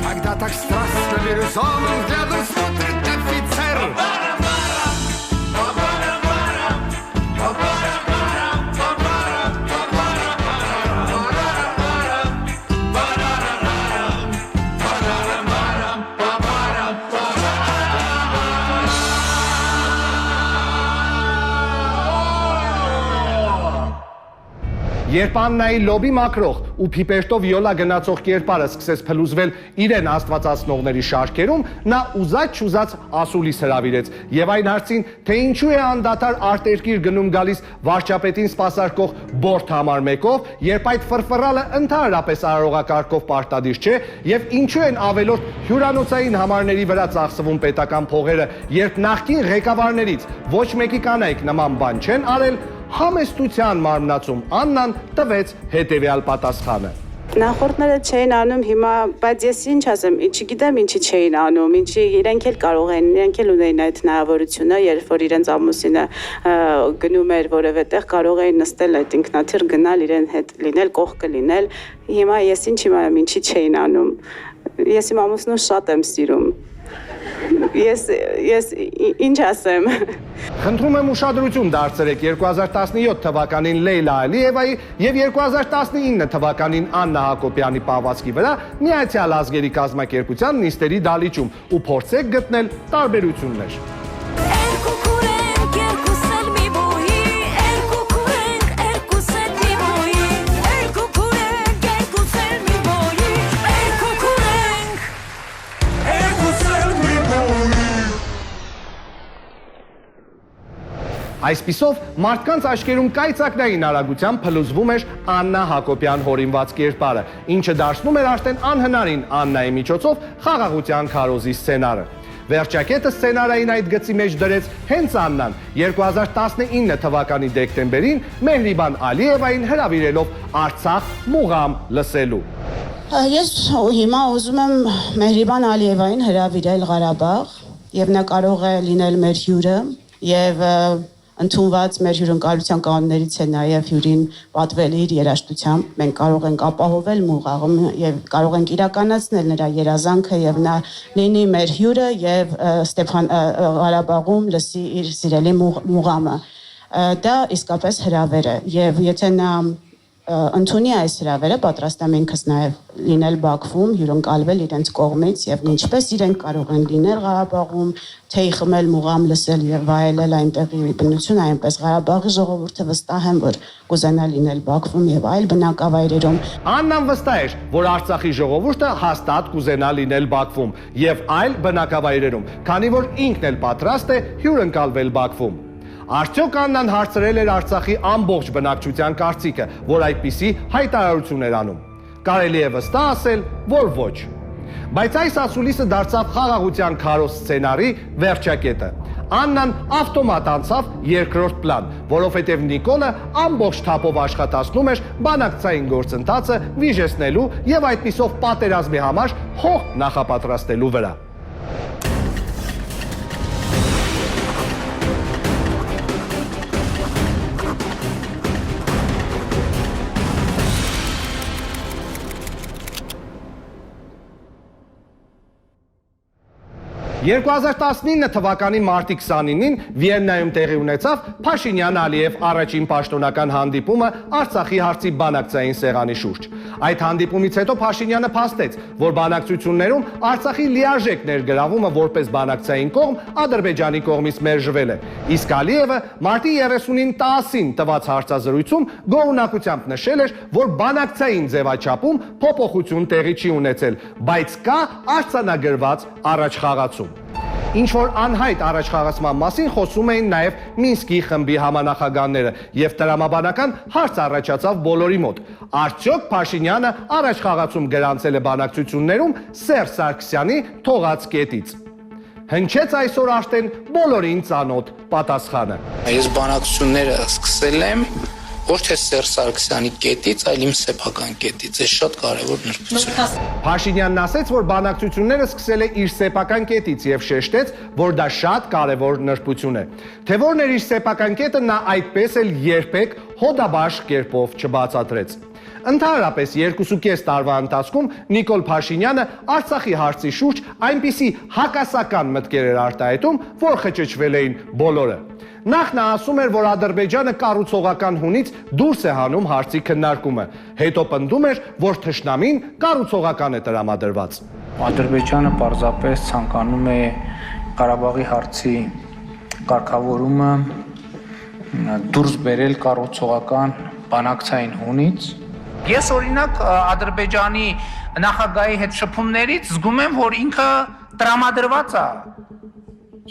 когда так страстно бирюзовым взглядом смотрит офицер. Երբ Աննայի լոբի մաքրող ու փիպերտով յոլա գնացող կերպարը սկսեց փլուզվել իրեն աստվածացնողների շարքերում, նա ուզած-չուզած ասուլիս հրավիրեց եւ այն հարցին, թե ինչու է անդադար արտերկիր գնում գալիս վարչապետին սպասարկող բորդ համար մեկով, երբ այդ ֆրֆռալը ընդհանրապես արարողակարգով պարտադիր չէ եւ ինչու են ավելորդ հյուրանոցային համարների վրա ծախսվում պետական փողերը, երբ նախկին ղեկավարներից ոչ մեկի կանայք նման բան չեն արել, համեստության մարմնացում Աննան տվեց հետևյալ պատասխանը. Նախորդները չէին անում հիմա, բայց ես ինչ ասեմ, չգիտեմ ինչի չէին անում, ինչի իրենք էլ կարող են, իրենք էլ ունեին այդ հնարավորությունը, երբ որ իրենց ամուսինը գնում էր որևէ տեղ, կարող էին նստել այդ ինքնաթիռ գնալ իրեն հետ լինել, կողքը լինել, հիմա ես ինչ իմանամ, ինչի չէին անում, ես իմ ամուսնուն շատ եմ սիրում, ես ինչ ասեմ։ Խնդրում եմ ուշադրություն դարձրեք 2017 թվականին Լեյլա Ալիևայի եւ 2019 թվականին Աննա Հակոբյանի պահվածքի վրա Միացյալ Ազգերի կազմակերպության նիստերի դալիճում ու փորձեք գտնել տարբերություններ։ Այսպիսով, մարդկանց աչքերում կայծակնային արագությամբ փլուզվում էր Աննա Հակոբյան հորինված կերպարը, ինչը դարձնում էր արդեն անհնարին Աննայի միջոցով խաղաղության քարոզի սցենարը։ Վերջակետը սցենարային այդ գծի մեջ դրեց հենց Աննան 2019 թվականի դեկտեմբերին Մեհրիբան Ալիևային հրավիրելով Արցախ մուղամ լսելու։ Ես հիմա ուզում եմ Մեհրիբան Ալիևային հրավիրել Ղարաբաղ եւ նա կարող է լինել մեր հյուրը եւ ընդունված մեր հյուրընկալության կանոններից է նաև հյուրին պատվել իր երաժշտությամբ։ Մենք կարող ենք ապահովել Մուղաղում եւ կարող ենք իրականացնել նրա երազանքը եւ նա լինի մեր հյուրը եւ Ստեփան Ղարաբաղում լսի իր սիրելի Մուղամը։ Դա իսկապես հրավեր է եւ եթե նա ընդունի այս հրավերը, պատրաստ եմ ինքս նաև լինել Բաքվում, հյուրընկալվել իրենց կողմից եւ ինչպես իրենք կարող են լինել Ղարաբաղում, թեյ խմել, մուղամ լսել եւ վայելել այնտեղի բնությունը, այնպես Ղարաբաղի ժողովուրդը վստահ եմ, որ կուզենա լինել Բաքվում եւ այլ բնակավայրերում։ Աննան վստահ էր, որ Արցախի ժողովուրդը հաստատ կուզենա լինել Բաքվում եւ այլ բնակավայրերում, քանի որ ինքն էլ պատրաստ է հյուրընկալվել Բաքվում։ Արդյոք Աննան հարցրել էր Արցախի ամբողջ բնակչության կարծիքը, որ այդպիսի հայտարարություն էր անում։ Կարելի է վստահ ասել, որ ոչ։ Բայց այս ասուլիսը դարձավ խաղաղության քարոզ սցենարի վերջակետը։ Աննան ավտոմատ անցավ երկրորդ պլան, որովհետև Նիկոլը ամբողջ թափով աշխատացնում էր բանակցային գործընթացը վիժեցնելու եւ այդպիսով պատերազմի համար հող նախապատրաստելու վրա։ «2019 թվականի մարտի 29-ին Վիեննայում տեղի ունեցավ Փաշինյան-Ալիև առաջին պաշտոնական հանդիպումը Արցախի հարցի բանակցային սեղանի շուրջ։ Այդ հանդիպումից հետո Փաշինյանը փաստեց, որ բանակցություններում Արցախի լիարժեք ներգրավումը որպես բանակցային կողմ Ադրբեջանի կողմից մերժվել է։ Իսկ Ալիևը մարտի 30-ին ՏԱՍ-ին տված հարցազրույցում գոհունակությամբ նշել էր, որ բանակցային ձևաչափում փոփոխություն տեղի չի ունեցել, բայց կա արձանագրված առաջխաղացում։ Ինչ որ անհայտ առաջխաղացման մասին խոսում էին նաև Մինսկի խմբի համանախագահները եւ տրամաբանական հարց առաջացավ բոլորի մոտ։ Արդյոք Փաշինյանը առաջխաղացում գրանցել է բանակցություններում Սերժ Սարգսյանի թողած կետից։ Հնչեց այսօր արդեն բոլորին ծանոթ պատասխանը։ Ես բանակցությունները սկսել եմ ոչ թե Սերժ Սարգսյանի կետից, այլ իմ սեփական կետից, այս շատ կարևոր նրբություն է։ Փաշինյանն ասաց, որ բանակցությունները սկսել է իր սեփական կետից եւ շեշտեց, որ դա շատ կարևոր նրբություն է։ Թե որն էր իր սեփական կետը, նա այդպես էլ երբեք հոդաբաշխ կերպով չբացատրեց։ Ընդհանրապես 2.5 տարվա ընթացքում Նիկոլ Փաշինյանը Արցախի հարցի շուրջ այնպիսի հակասական մտքեր էր արտահայտում, որ խճճվել էին բոլորը։ Նախ նա ասում էր, որ Ադրբեջանը կառուցողական հունից դուրս է հանում հարցի քննարկումը, հետո պնդում էր, որ թշնամին կառուցողական է տրամադրված։ Ադրբեջանը պարզապես ցանկանում է Ղարաբաղի հարցի կարգավորումը դուրս բերել կառուցողական բանակցային հունից։ Ես օրինակ Ադրբեջանի նախագահի հետ շփումներից զգում եմ, որ ինքը տրամադրված է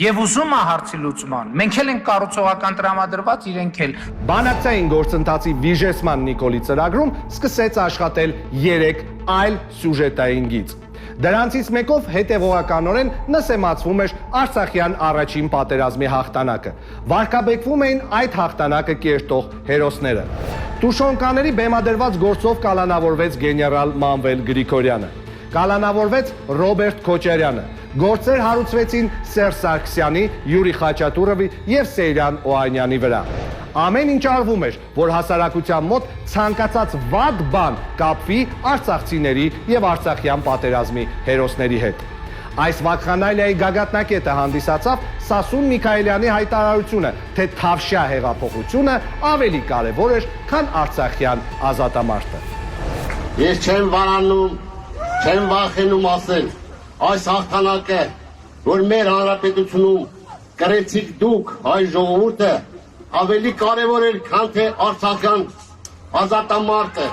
եւ ուզում է հարցի լուծման։ Մենք էլ ենք կառուցողական տրամադրված, իրենք էլ։ Բանակցային գործընթացի վիժեցման Նիկոլի ծրագրում սկսեց աշխատել 3 այլ սյուժետային գիծ։ Դրանցից մեկով հետևողականորեն նսեմացվում էր Արցախյան առաջին պատերազմի հաղթանակը։ Վարկաբեկվում էին այդ հաղթանակը կերտող հերոսները։ Տուշոնկաների բեմադրված գործով կալանավորվեց գեներալ Մանվել Գրիգորյանը։ Կալանավորվեց Ռոբերտ Քոչարյանը։ Գործեր հարուցվեցին Սերժ Սարգսյանի, Յուրի Խաչատուրովի եւ Սեյրան Օհանյանի վրա։ Ամեն ինչ արվում էր, որ հասարակության մոտ ցանկացած վատ բան կապվի արցախցիների եւ արցախյան պատերազմի հերոսների հետ։ Այս վակխանալիայի գագաթնակետը հանդիսացավ Սասուն Միքայելյանի հայտարարությունը, թե Թավշյա հեղափոխությունը ավելի կարևոր էր, քան արցախյան ազատամարտը։ Ես չեմ վարանում, չեմ վախենում ասել, այս հաղթանակը, որ մեր հանրապետությունում կրեցիք դուք, հայ ժողովուրդը, ավելի կարևոր էր, քան թե արցախյան ազատամարտը։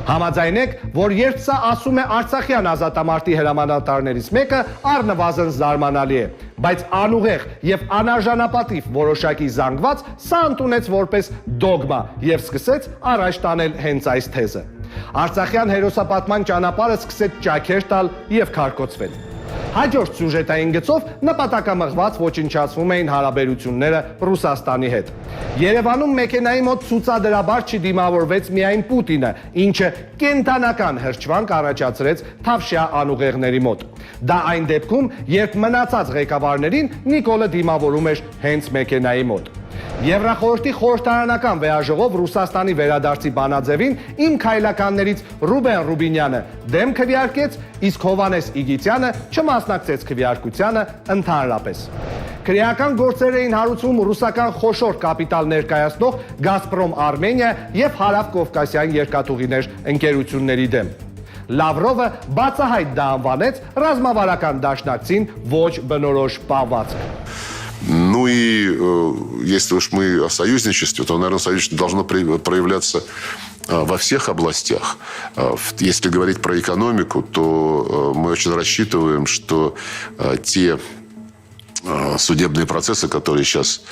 Համաձայնեք, որ երբ սա ասում է Արցախյան ազատամարտի հրամանատարներից մեկը, առնվազն զարմանալի է, բայց անուղեղ եւ անարժանապատիվ որոշակի զանգված սա ընդունեց որպես դոգմա եւ սկսեց առաջ տանել հենց այս թեզը։ Արցախյան հերոսապատման ճանապարհը սկսեց ճաքեր տալ եւ քարկոծվել։ Հաջորդ սյուժետային գծով նպատակամղված ոչնչացվում էին հարաբերությունները Ռուսաստանի հետ։ Երևանում մեքենայի մոտ ցուցադրաբար չդիմավորվեց միայն Պուտինը, ինչը կենտանական հրճվանք առաջացրեց Թավշյա անուղեղների մոտ։ Դա այն դեպքում, երբ մնացած ղեկավարներին Նիկոլը դիմավորում էր հենց մեքենայի մոտ։ Եվրախորհրդի խորհրդարանական վեաժողով Ռուսաստանի վերադարձի բանաձևին իմ քայլականներից Ռուբեն Ռուբինյանը դեմ քվեարկեց, իսկ Հովանես Իգիթյանը չմասնակցեց քվեարկությանը ընդհանրապես։ Քրեական գործեր էին հարուցում ռուսական խոշոր կապիտալ ներկայացնող Գազպրոմ Արմենիա եւ Հարավ Կովկասյան երկաթուղիներ ընկերությունների дем։ Լավրովը բացահայտ դա անվանեց ռազմավարական դաշնակցին ոչ бնորոշ պահվածք։ Ну и если уж мы о союзничестве, то, наверное, союзничество должно проявляться во всех областях. Если говорить про экономику, то мы очень рассчитываем, что те судебные процессы, которые сейчас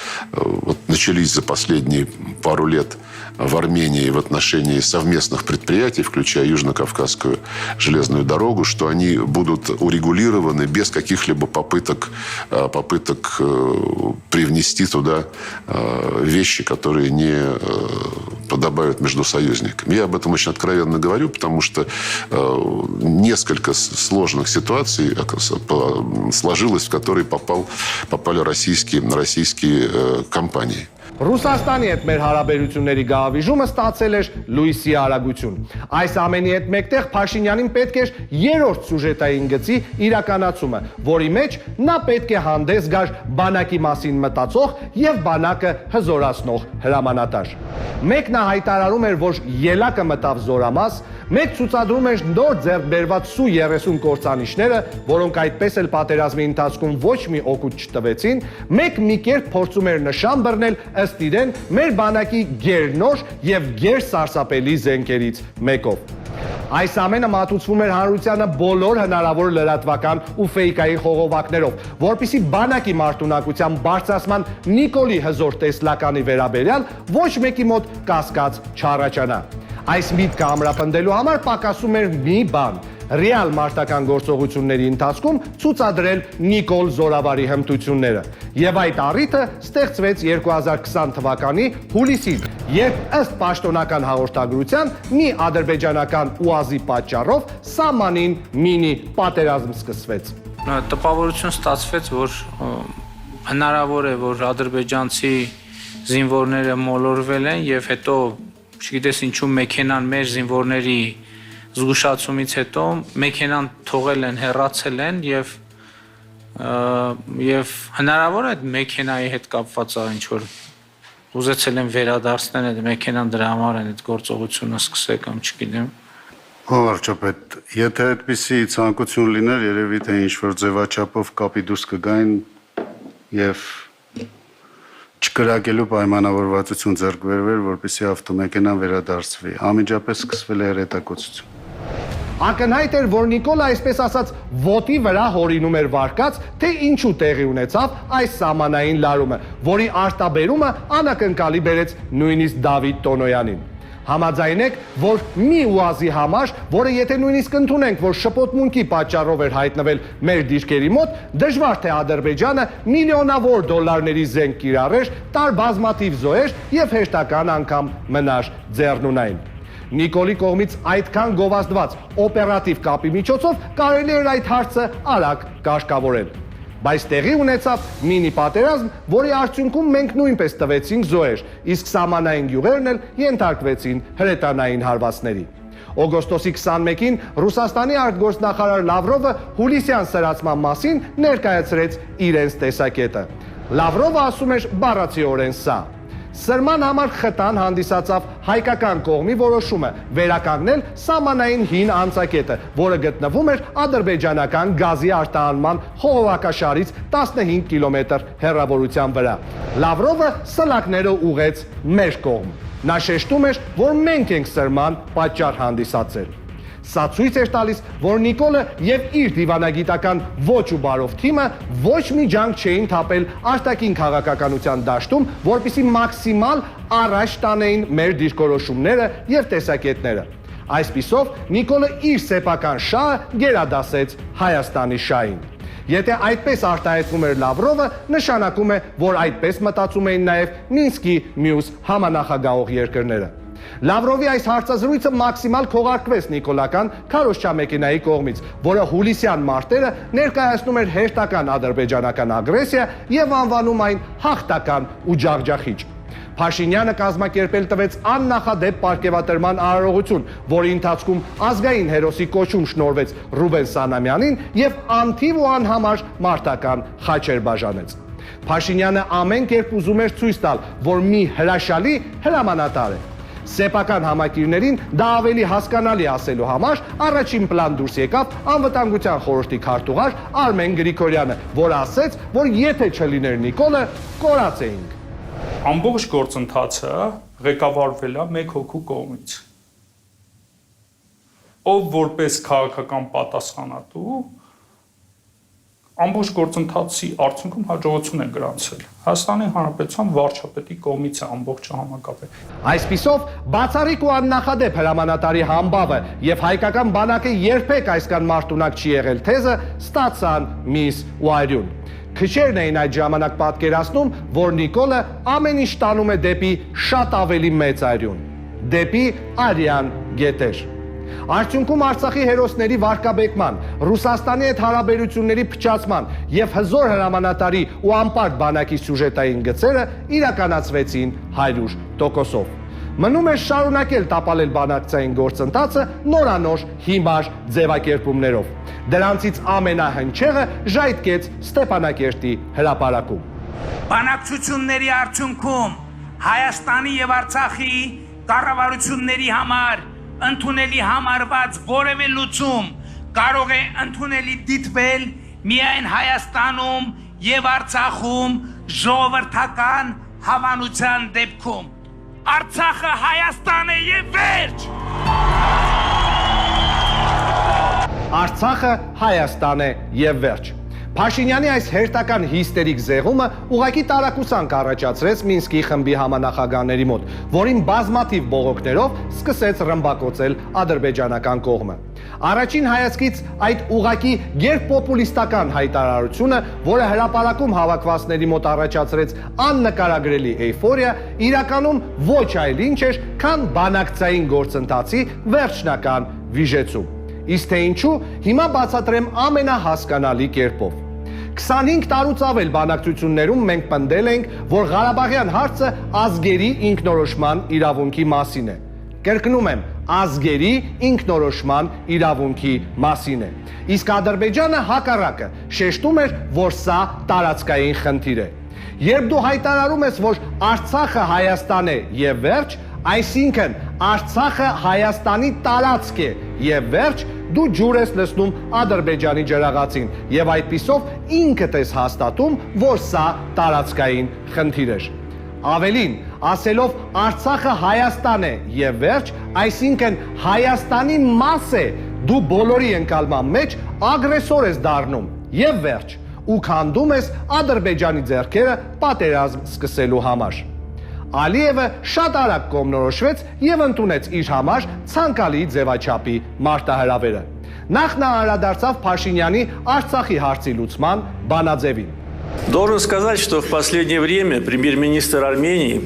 начались за последние пару лет в Армении в отношении совместных предприятий, включая Южно-Кавказскую железную дорогу, что они будут урегулированы без каких-либо попыток привнести туда вещи, которые не подобают между союзниками. Я об этом очень откровенно говорю, потому что несколько сложных ситуаций сложилось, в которые попали российские компании. Ռուսաստանի հետ մեր հարաբերությունների գաղավիժումը ստացել էր լույսի արագություն։ Այս ամենի հետ մեկտեղ Փաշինյանին պետք էր երրորդ սյուժետային գծի իրականացումը, որի մեջ նա պետք է հանդես գար բանակի մասին մտածող եւ բանակը հզորացնող հրամանատար։ Մեկ նա հայտարարում էր, որ ելակը մտավ զորամաս, մեկ ցուցադրում էր նոր ձեռք բերված Սու-30 կործանիչները, որոնք այդպես էլ պատերազմի ընթացքում ոչ մի օգուտ չտվեցին, մեկ մի կերպ փորձում էր նշան բռնել ըստ իրեն մեր բանակի գերնոր եւ գերսարսափելի զենքերից մեկով։ Այս ամենը մատուցվում էր հանրությանը բոլոր հնարավոր լրատվական ու ֆեյքային խողովակներով, որպիսի բանակի մարտունակության բարձրացման Նիկոլի հզոր տեսլականի վերաբերյալ ոչ մեկի մոտ կասկած չառաջանա։ Այս միտքը ամրապնդելու համար պակասում էր մի բան՝ ռեալ մարտական գործողությունների ընթացքում ցուցադրել Նիկոլ Զորավարի հմտությունները։ Եվ այդ առիթը ստեղծվեց 2020 թվականի հուլիսին, երբ ըստ պաշտոնական հաղորդագրության մի ադրբեջանական ուազի պատճառով սահմանին մինի պատերազմ սկսվեց։ Տպավորություն ստացվեց, որ հնարավոր է, որ ադրբեջանցի զինվորները մոլորվել են եւ հետո չգիտես ինչու մեքենան մեր զինվորների զգուշացումից հետո մեքենան թողել են, հեռացել են եւ հնարավոր է այդ մեքենայի հետ կապված ինչ որ ուզեցել են վերադարձնել այդ մեքենան դրա համար են այդ գործողությունը սկսել կամ չգիտեմ Վարչապետ, եթե այդպիսի ցանկություն լիներ, երևի թե ինչ-որ ձևաչափով կապի դուրս կգային եւ չկրակելու պայմանավորվածություն ձեռք բերվեր, որպեսզի ավտոմեքենան վերադարձվի։ Անմիջապես սկսվել է հրետակոծություն։ Ակնհայտ էր, որ Նիկոլը այսպես ասած ոտի վրա հորինում էր վարկած, թե ինչու տեղի ունեցավ այս սահմանային լարումը, որի արտաբերումը անակնկալի բերեց նույնիսկ Դավիթ Տոնոյանին։ Համաձայն եք, որ մի ուազի համար, որը եթե նույնիսկ ընդունենք, որ շփոթմունքի պատճառով էր հայտնվել մեր դիրքերի մոտ, դժվար թե Ադրբեջանը միլիոնավոր դոլարների զենք կիրառեր, տար բազմաթիվ զոհեր եւ հեշտական անգամ մնար ձեռնունայն։ Նիկոլի կողմից այդքան գովազդված օպերատիվ կապի միջոցով կարելի էր այդ հարցը արագ կարգավորել։ Բայց տեղի ունեցավ մինի պատերազմ, որի արդյունքում մենք նույնպես տվեցինք զոհեր, իսկ սահմանային գյուղերն էլ ենթարկվեցին հրետանային հարվածների։ Օգոստոսի 21-ին Ռուսաստանի արտգործնախարար Լավրովը հուլիսյան սրացման մասին ներկայացրեց իրենց տեսակետը։ Լավրովը ասում էր բառացիորեն սա. Սրման համար խտան հանդիսացավ հայկական կողմի որոշումը վերականգնել սահմանային հին անցակետը, որը գտնվում էր ադրբեջանական գազի արտահանման խողովակաշարից 15 կիլոմետր հեռավորության վրա։ Լավրովը սլակները ուղեց մեր կողմ։ Նա շեշտում էր, որ մենք ենք սրման պատճառ հանդիսացել։ Սա ցույց էր տալիս, որ Նիկոլը եւ իր դիվանագիտական ոչ ու բարով թիմը ոչ մի ջանք չէին թափել արտաքին քաղաքականության դաշտում, որպեսզի մաքսիմալ առաջ տանեին մեր դիրքորոշումները եւ տեսակետները։ Այսպիսով Նիկոլը իր սեփական շահը գերադասեց Հայաստանի շահին։ Եթե այդպես արտահայտվում էր Լավրովը, նշանակում է, որ այդպես մտածում էին նաեւ Մինսկի մյուս համանախագահող երկրները։ Լավրովի այս հարցազրույցը մաքսիմալ քողարկվեց նիկոլական քարոզչամեքենայի կողմից, որը հուլիսյան մարտերը ներկայացնում էր հերթական ադրբեջանական ագրեսիա եւ անվանում այն հաղթական ու ջախջախիչ։ Փաշինյանը կազմակերպել տվեց աննախադեպ պարգևատրման արարողություն, որի ընթացքում ազգային հերոսի կոչում շնորհվեց Ռուբեն Սանամյանին եւ անթիվ ու անհամար մարտական խաչեր բաժանեց։ Փաշինյանը ամեն կերպ ուզում էր ցույց տալ, որ մի հրաշալի հրամանատար է։ Սեփական համակիրներին դա ավելի հասկանալի ասելու համար առաջին պլան դուրս եկավ անվտանգության խորհրդի քարտուղար Արմեն Գրիգորյանը, որ ասեց, որ եթե չլիներ Նիկոլը, կորած էինք։ Ամբողջ գործընթացը ղեկավարվել է մեկ հոգու կողմից, ով որպես քաղաքական պատասխանատու ամբողջ գործընթացի արդյունքում հաջողություն է գրանցել։ Հայաստանի Հանրապետության վարչապետի կողմից է ամբողջը համակապել։ Այսպիսով, բացառիկ ու աննախադեպ հրամանատարի համբավը եւ հայկական բանակը երբեք այսքան մարտունակ չի եղել թեզը ստացան միս ու այրյուն։ Քչերն էին այդ ժամանակ պատկերացնում, որ Նիկոլը ամեն ինչ տանում է դեպի շատ ավելի մեծ այրյուն, դեպի արյան գետեր։ Արդյունքում Արցախի հերոսների վարկաբեկման, Ռուսաստանի հետ հարաբերությունների փչացման եւ հզոր հրամանատարի ու անպարտ բանակի սյուժետային գծերը իրականացվեցին 100%-ով։ Մնում է շարունակել տապալել բանակցային գործընթացը նորանոր հիմար ձևակերպումներով։ Դրանցից ամենահնչեղը ժայթքեց Ստեփանակերտի հրապարակում։ Բանակցությունների արդյունքում Հայաստանի եւ Արցախի կառավարությունների համար ընդունելի համարված որևէ լուծում կարող է ընդունելի դիտվել միայն Հայաստանում եւ Արցախում ժողովրդական հավանության դեպքում։ Արցախը Հայաստան է եւ վերջ։ Արցախը Հայաստան է եւ վերջ։ Փաշինյանի այս հերթական հիստերիկ զեղումը ուղղակի տարակուսանք առաջացրեց Մինսկի խմբի համանախագահների մոտ, որին բազմաթիվ բողոքներով սկսեց ռմբակոծել ադրբեջանական կողմը։ Առաջին հայացքից այդ ուղղակի գերպոպուլիստական հայտարարությունը, որը հրապարակում հավաքվածների մոտ առաջացրեց աննկարագրելի էյֆորիա, իրականում ոչ այլ ինչ էր, քան բանակցային գործընթացի վերջնական վիժեցում։ Իսկ թե ինչու, հիմա բացատրեմ ամենահասկանալի կերպով։ 25 տարուց ավել բանակցություններում մենք պնդել ենք, որ Ղարաբաղյան հարցը ազգերի ինքնորոշման իրավունքի մասին է։ Կրկնում եմ, ազգերի ինքնորոշման իրավունքի մասին է։ Իսկ Ադրբեջանը հակառակը շեշտում էր, որ սա տարածքային խնդիր է։ Երբ դու հայտարարում ես, որ Արցախը Հայաստան է եւ վերջ, այսինքն Արցախը Հայաստանի տարածք է եւ վերջ, դու ջուր ես լցնում Ադրբեջանի ջրաղացին եւ այդպիսով ինքդ ես հաստատում, որ սա տարածքային խնդիր էր։ Ավելին, ասելով Արցախը Հայաստան է եւ վերջ, այսինքն Հայաստանի մաս է, դու բոլորի ընկալման մեջ ագրեսոր ես դառնում եւ վերջ, ու քանդում ես Ադրբեջանի ձեռքերը պատերազմ սկսելու համար։ Ալիևը շատ արագ կողմնորոշվեց եւ ընդունեց իր համար ցանկալի ձևաչափի մարտահրավերը։ Նախ նա անդրադարձավ Փաշինյանի Արցախի հարցի լուծման բանաձևին։ Должен сказать, что в последнее время премьер-министр Армении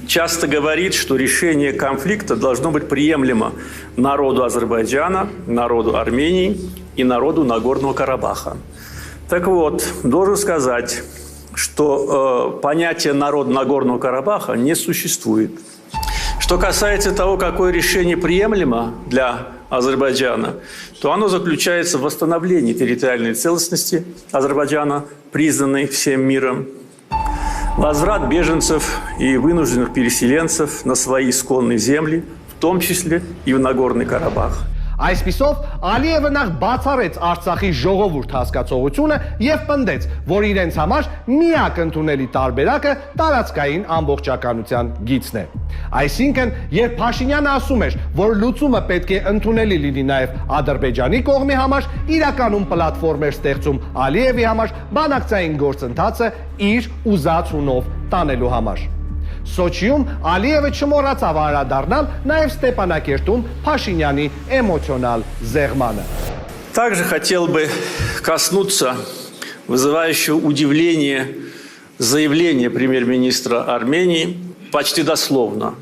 часто говорит, что решение конфликта должно быть приемлемо народу Азербайджана, народу Армении и народу Нагорного Карабаха. Так вот, должен сказать, что понятие народа Нагорного Карабаха не существует. Что касается того, какое решение приемлемо для Азербайджана, то оно заключается в восстановлении территориальной целостности Азербайджана, признанной всем миром, возврат беженцев и вынужденных переселенцев на свои исконные земли, в том числе и в Нагорный Карабах. Այսպիսով Ալիևը նախ բացառեց Արցախի ժողովուրդ հասկացողությունը եւ պնդեց, որ իրենց համար միակ ընդունելի տարբերակը տարածքային ամբողջականության գիծն է։ Այսինքն, երբ Փաշինյանը ասում էր, որ լուծումը պետք է ընդունելի լինի նաեւ Ադրբեջանի կողմի համար, իրականում պլատֆորմ էր ստեղծում Ալիևի համար բանակցային գործընթացը իր ուզած ունով տանելու համար։ Սոչիում Ալիևը չմոռացավ անդրադառնալ նաև Ստեփանակերտում Փաշինյանի էմոցիոնալ զեղմանը։ Также хотел бы коснуться вызывающего удивление заявления премьер-министра Армении почти дословно.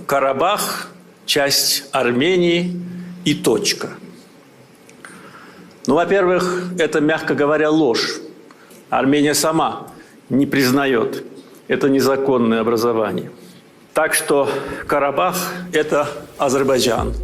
Карабах – часть Армении и точка. Ну, во-первых, это, мягко говоря, ложь. Армения сама не признает это незаконное образование. Так что Карабах – это Азербайджан.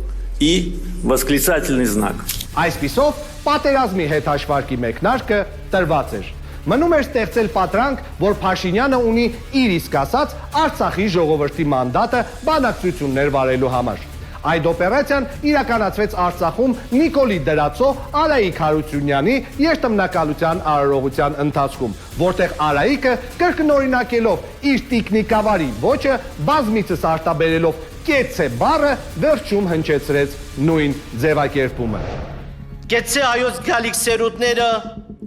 И восклицательный знак. Այսպիսով, պատերազմի հետ հաշվարկի մեկնարկը տրված էր։ Մնում էր ստեղծել պատրանք, որ Փաշինյանը ունի իր իսկ ասած Արցախի ժողովրդի մանդատը բանակցություններ վարելու համար։ Այդ օպերացիան իրականացվեց Արցախում Նիկոլի դրածո Արայիկ Հարությունյանի երթմնակալության արարողության ընթացքում, որտեղ Արայիկը կրկնօրինակելով իր տիկնիկավարի ոճը բազմիցս արտաբերելով կեցե բառը վերջում հնչեցրեց նույն ձևակերպումը։ Կեցե հայոց գալիք սերունդները,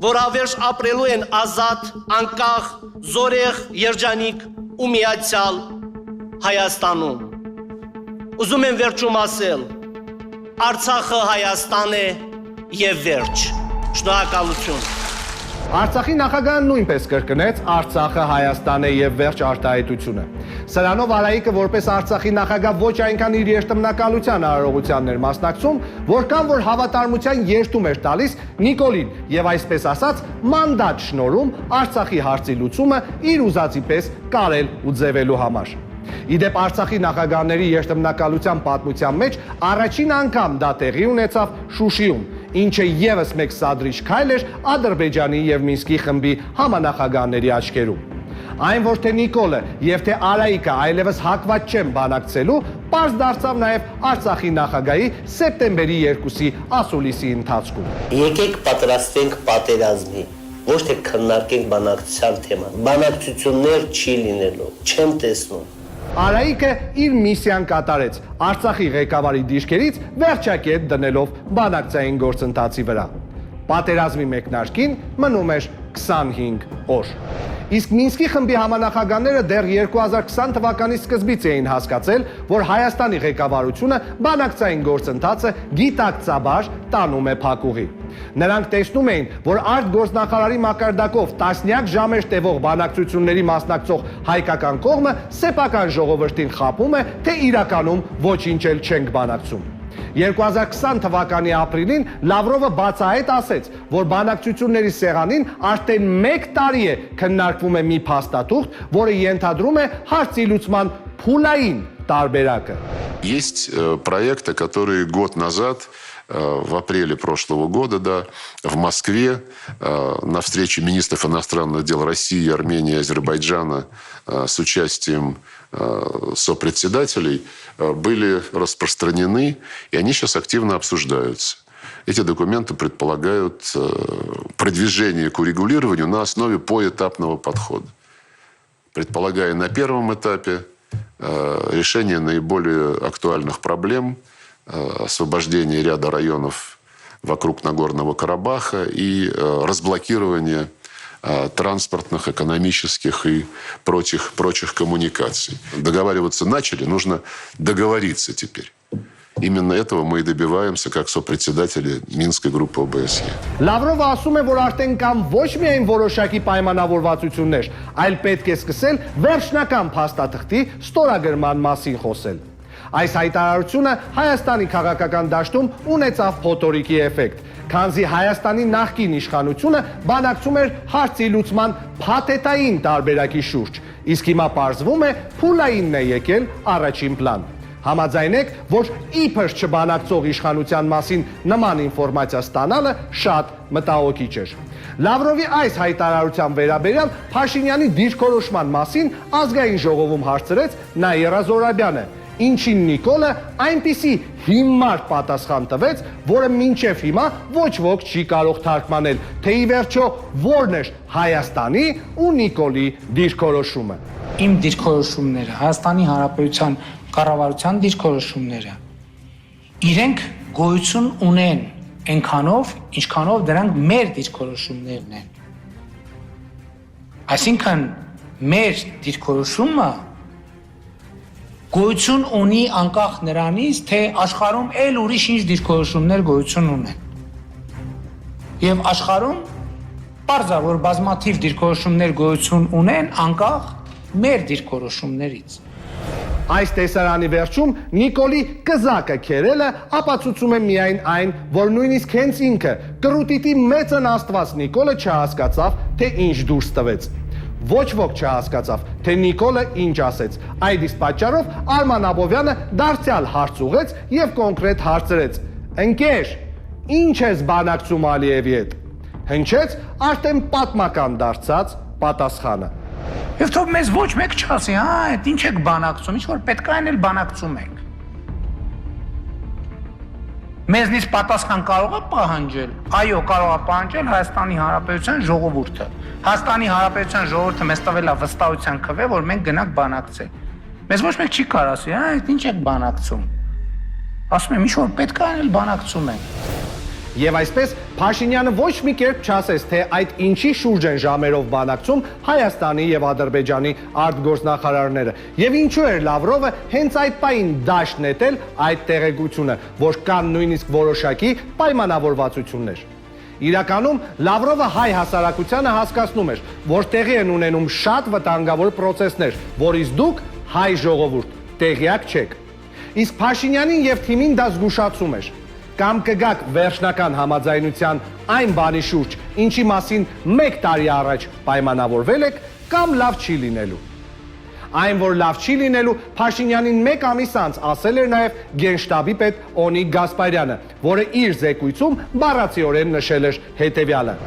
որ ավերջ ապրելու են ազատ, անկախ, զորեղ, երջանիկ ու միացյալ Հայաստանում։ Ուզում եմ վերջում ասել, Արցախը Հայաստան է եւ վերջ։ Շնորհակալություն։ Արցախի նախագահը նույնպես կրկնեց Արցախը Հայաստան է եւ վերջ արտահայտությունը։ Սրանով Արայիկը որպես Արցախի նախագահ ոչ այնքան իր երթմնակալության արարողությանն էր մասնակցում, որքան որ հավատարմության երթում էր տալիս Նիկոլին եւ այսպես ասած մանդատ շնորհում Արցախի հարցի լուծումը իր ուզածի պես կարել ու ձևելու համար։ Իդեպ Արցախի նախագահների երթմնակալության պատմության մեջ առաջին անգամ դա տեղի ունեցավ Շուշիում, ինչը եւս մեկ սադրիչ քայլ էր Ադրբեջանի եւ Մինսկի խմբի համանախագահների աչքերում։ Այն որ թե Նիկոլը եւ թե Արայիկը այլևս հակված չեն բանակցելու, պարզ դարձավ նաեւ Արցախի նախագահի սեպտեմբերի 2-ի ասուլիսի ընթացքում։ Եկեք պատրաստենք պատերազմի, ոչ թե քննարկենք բանակցության թեման։ Բանակցություններ չի լինելու, չեմ տեսնում։ Արայիկը իր միսիան կատարեց Արցախի ղեկավարի դիրքերից վերջակետ դնելով բանակցային գործընթացի վրա։ Պատերազմի մեկնարկին մնում էր 25 օր։ Իսկ Մինսկի խմբի համանախագահները դեռ 2020 թվականի սկզբից էին հասկացել, որ Հայաստանի ղեկավարությունը բանակցային գործընթացը գիտակցաբար տանում է փակուղի։ Նրանք տեսնում էին, որ արտգործնախարարի մակարդակով տասնյակ ժամեր տևող բանակցությունների մասնակցող հայկական կողմը սեփական ժողովրդին խաբում է, թե իրականում ոչինչ էլ չենք բանակցում։ 2020 թվականի ապրիլին Լավրովը բացահայտ ասեց, որ բանակցությունների սեղանին արդեն 1 տարի է քննարկվում է մի փաստաթուղթ, որը ենթադրում է հարցի լուծման փուլային տարբերակը։ Есть проекты, которые год назад, в апреле прошлого года, да, в Москве на встрече министров иностранных дел России, Армении и Азербайджана с участием сопредседателей были распространены, и они сейчас активно обсуждаются. Эти документы предполагают продвижение к урегулированию на основе поэтапного подхода, предполагая на первом этапе решение наиболее актуальных проблем, освобождение ряда районов вокруг Нагорного Карабаха и разблокирование транспортных, экономических и прочих коммуникаций. Договариваться начали, нужно договориться теперь. Именно этого мы и добиваемся как сопредседатели Минской группы ОБСЕ. Լավրովը ասում է, որ արդեն կան ոչ միայն որոշակի պայմանավորվածություններ, այլ պետք է սկսել վերջնական փաստաթղթի ստորագրման մասին խոսել։ Այս հայտարարությունը Հայաստանի քաղաքական դաշտում ունեցավ փոթորիկի էֆեկտ, քանզի Հայաստանի նախկին իշխանությունը բանակցում էր հարցի լուծման փաթեթային տարբերակի շուրջ, իսկ հիմա պարզվում է փուլայինն է եկել առաջին պլան։ Համաձայնեք, որ իբր չբանակցող իշխանության մասին նման ինֆորմացիա ստանալը շատ մտահոգիչ էր։ Լավրովի այս հայտարարության վերաբերյալ Փաշինյանի դիրքորոշման մասին ազգային ժողովում հարցրեց Նաիրա Զորաբյանը, ինչին Նիկոլը այնպիսի հիմար պատասխան տվեց, որը մինչև հիմա ոչ ոք չի կարող թարգմանել, թե ի վերջո որն էր Հայաստանի ու Նիկոլի դիրքորոշումը։ Իմ դիրքորոշումները, Հայաստանի Հանրապետության կառավարության դիրքորոշումները իրենք գոյություն ունեն այնքանով, ինչքանով դրանք մեր դիրքորոշումներն են։ Այսինքն մեր դիրքորոշումը գոյություն ունի անկախ նրանից, թե աշխարհում այլ ուրիշ ինչ դիրքորոշումներ գոյություն ունեն։ Եվ աշխարհում պարզ է, որ բազմաթիվ դիրքորոշումներ գոյություն ունեն անկախ մեր դիրքորոշումներից։ Այս տեսարանի վերջում Նիկոլի կզակը քերելը ապացուցում է միայն այն, որ նույնիսկ հենց ինքը կրուտիտի մեծն Աստված Նիկոլը չհասկացավ, թե ինչ դուրս տվեց։ Ոչ ոք չհասկացավ, թե Նիկոլը ինչ ասեց։ Այդ իսկ պատճառով Արման Աբովյանը դարձյալ հարց ուղեց եւ կոնկրետ հարցրեց. «Ընկեր, ինչ ես բանակցում Ալիևի հետ»։ Հնչեց արդեն պատմական դարձած պատասխանը։ Եվ թող մեզ ոչ մեկ չասի, հա, այդ ինչ եք բանակցում, ինչ որ պետք է այն էլ բանակցում եք։ Մեզնից պատասխան կարող է պահանջել։ Այո, կարող է պահանջել Հայաստանի Հանրապետության ժողովուրդը։ Հայաստանի Հանրապետության ժողովուրդը մեզ տվել է վստահության քվե, որ մենք գնանք բանակցել։ Մեզ ոչ մեկ չի կարող ասի, հա, այդ ինչ եք բանակցում։ Ասում եմ, ինչ որ պետք է այն էլ բանակցում ենք։ Եվ այսպես Փաշինյանը ոչ մի կերպ չասեց, թե այդ ինչի շուրջ են ժամերով բանակցում Հայաստանի եւ Ադրբեջանի արտգործնախարարները։ Եվ ինչու էր Լավրովը հենց այդ պահին դաշտ նետել այդ տեղեկությունը, որ կան նույնիսկ որոշակի պայմանավորվածություններ։ Իրականում Լավրովը հայ հասարակությանը հասկացնում էր, որ տեղի են ունենում շատ վտանգավոր պրոցեսներ, որից դուք հայ ժողովուրդ տեղյակ չեք։ Իսկ Փաշինյանին եւ թիմին դա զգուշացում էր։ Կամ կգաք վերջնական համաձայնության այն բանի շուրջ, ինչի մասին 1 տարի առաջ պայմանավորվել եք, կամ լավ չի լինելու։ Այն, որ լավ չի լինելու, Փաշինյանին 1 ամիս անց ասել էր նաև Գենշտաբի պետ Օնիկ Գասպարյանը, որը իր զեկույցում բառացիորեն նշել էր հետևյալը.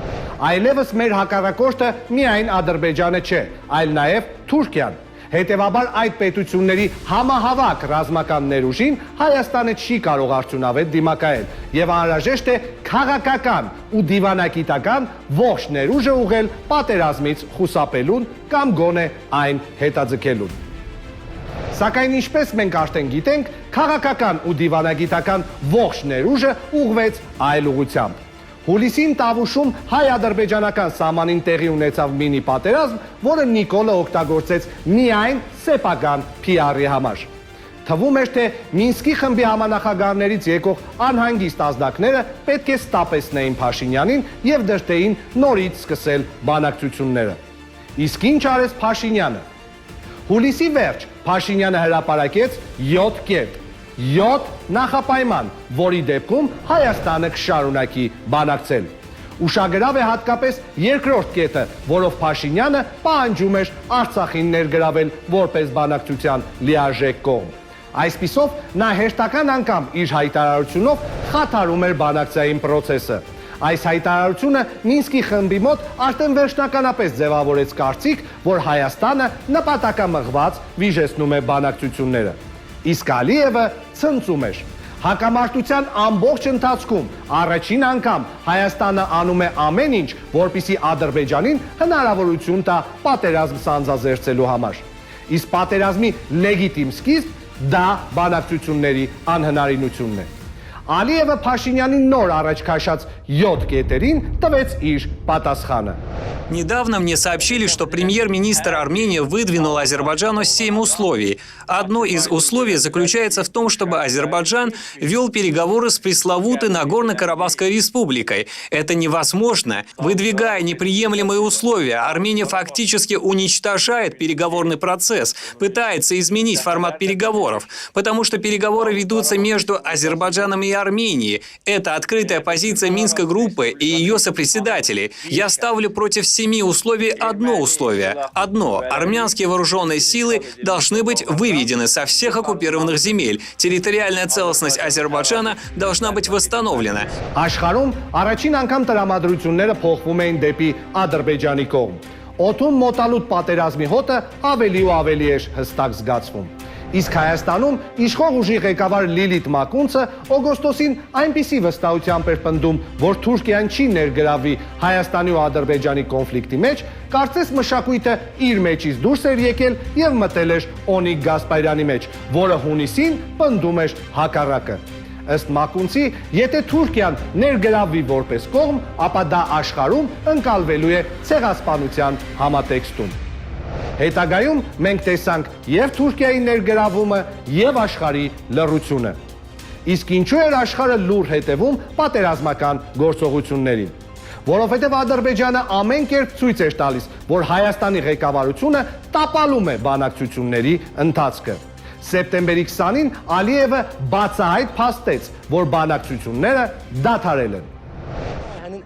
այլևս մեր հակառակորդը միայն Ադրբեջանը չէ, այլ նաև Թուրքիան։ Հետևաբար այդ պետությունների համահավաք ռազմական ներուժին Հայաստանը չի կարող արդյունավետ դիմակայել եւ անհրաժեշտ է քաղաքական ու դիվանագիտական ողջ ներուժը ուղղել պատերազմից խուսափելուն կամ գոնե այն հետաձգելուն։ Սակայն ինչպես մենք արդեն գիտենք, քաղաքական ու դիվանագիտական ողջ ներուժը ուղղվեց այլ ուղղությամբ։ Հուլիսին Տավուշում հայ-ադրբեջանական սահմանին տեղի ունեցավ մինի պատերազմ, որը Նիկոլը օգտագործեց միայն սեփական PR-ի համար։ Թվում էր, թե Մինսկի խմբի համանախագահներից եկող անհանգիստ ազդակները պետք է ստապեցնեին Փաշինյանին եւ դրդեին նորից սկսել բանակցությունները։ Իսկ ինչ արեց Փաշինյանը։ Հուլիսի վերջ Փաշինյանը հրապարակեց 7 կետ։ 7 նախապայման, որի դեպքում Հայաստանը կշարունակի բանակցել։ Ուշագրավ է հատկապես երկրորդ կետը, որով Փաշինյանը պահանջում էր Արցախին ներգրավել որպես բանակցության լիարժեք կողմ։ Այսպիսով նա հերթական անգամ իր հայտարարությունով խաթարում էր բանակցային process-ը։ Այս հայտարարությունը Մինսկի խմբի մոտ արդեն վերջնականապես ձևավորեց կարծիք, որ Հայաստանը նպատակամղված վիժեցնում է բանակցությունները։ Իսկ Ալիևը ցնծում էր։ Հակամարտության ամբողջ ընթացքում առաջին անգամ Հայաստանը անում է ամեն ինչ, որպեսզի Ադրբեջանին հնարավորություն տա պատերազմ սանձազերծելու համար։ Իսկ պատերազմի լեգիտիմ սկիզբ դա բանակցությունների անհնարինությունն է։ Ալիևը Փաշինյանին նոր առաջ քաշած 7 կետերին տվեց իր պատասխանը։ Недавно мне сообщили, что премьер-министр Армении выдвинул Азербайджану 7 условий. Одно из условий заключается в том, чтобы Азербайджан вел переговоры с пресловутой Нагорно-Карабахской республикой. Это невозможно. Выдвигая неприемлемые условия, Армения фактически уничтожает переговорный процесс, пытается изменить формат переговоров, потому что переговоры ведутся между Азербайджаном и Арменией. Это открытая позиция Минской группы и ее сопредседателей. Я ставлю против 7 условий одно условие. Одно. Армянские вооруженные силы должны быть выведены со всех оккупированных земель. Территориальная целостность Азербайджана должна быть восстановлена. Աշխարհում առաջին անգամ տրամադրությունները փոխվում էին դեպի Ադրբեջանի կողմ։ Օդում մոտալուտ պատերազմի հոտը ավելի ու ավելի էր հստակ զգացվում։ Իսկ Հայաստանում իշխող ուժի ղեկավար Լիլիթ Մակունցը օգոստոսին այնպիսի վստահությամբ էր պնդում, որ Թուրքիան չի ներգրավվի Հայաստանի ու Ադրբեջանի կոնֆլիկտի մեջ, կարծես մշակույթը իր մեջից դուրս էր եկել եւ մտել էր Օնիկ Գասպարյանի մեջ, որը հունիսին պնդում էր հակառակը։ Ըստ Մակունցի, եթե Թուրքիան ներգրավվի որպես կողմ, ապա դա աշխարհում ընկալվելու է ցեղասպանության համատեքստում։ Հետագայում մենք տեսանք եւ Թուրքիայի ներգրավումը եւ աշխարհի լռությունը։ Իսկ ինչու էր աշխարհը լուր հետևում պատերազմական գործողություններին։ Որովհետեւ Ադրբեջանը ամեն կերպ ցույց էր տալիս, որ Հայաստանի ղեկավարությունը տապալում է բանակցությունների ընթացքը։ Սեպտեմբերի 20-ին Ալիևը բացահայտ փաստեց, որ բանակցությունները դադարել են։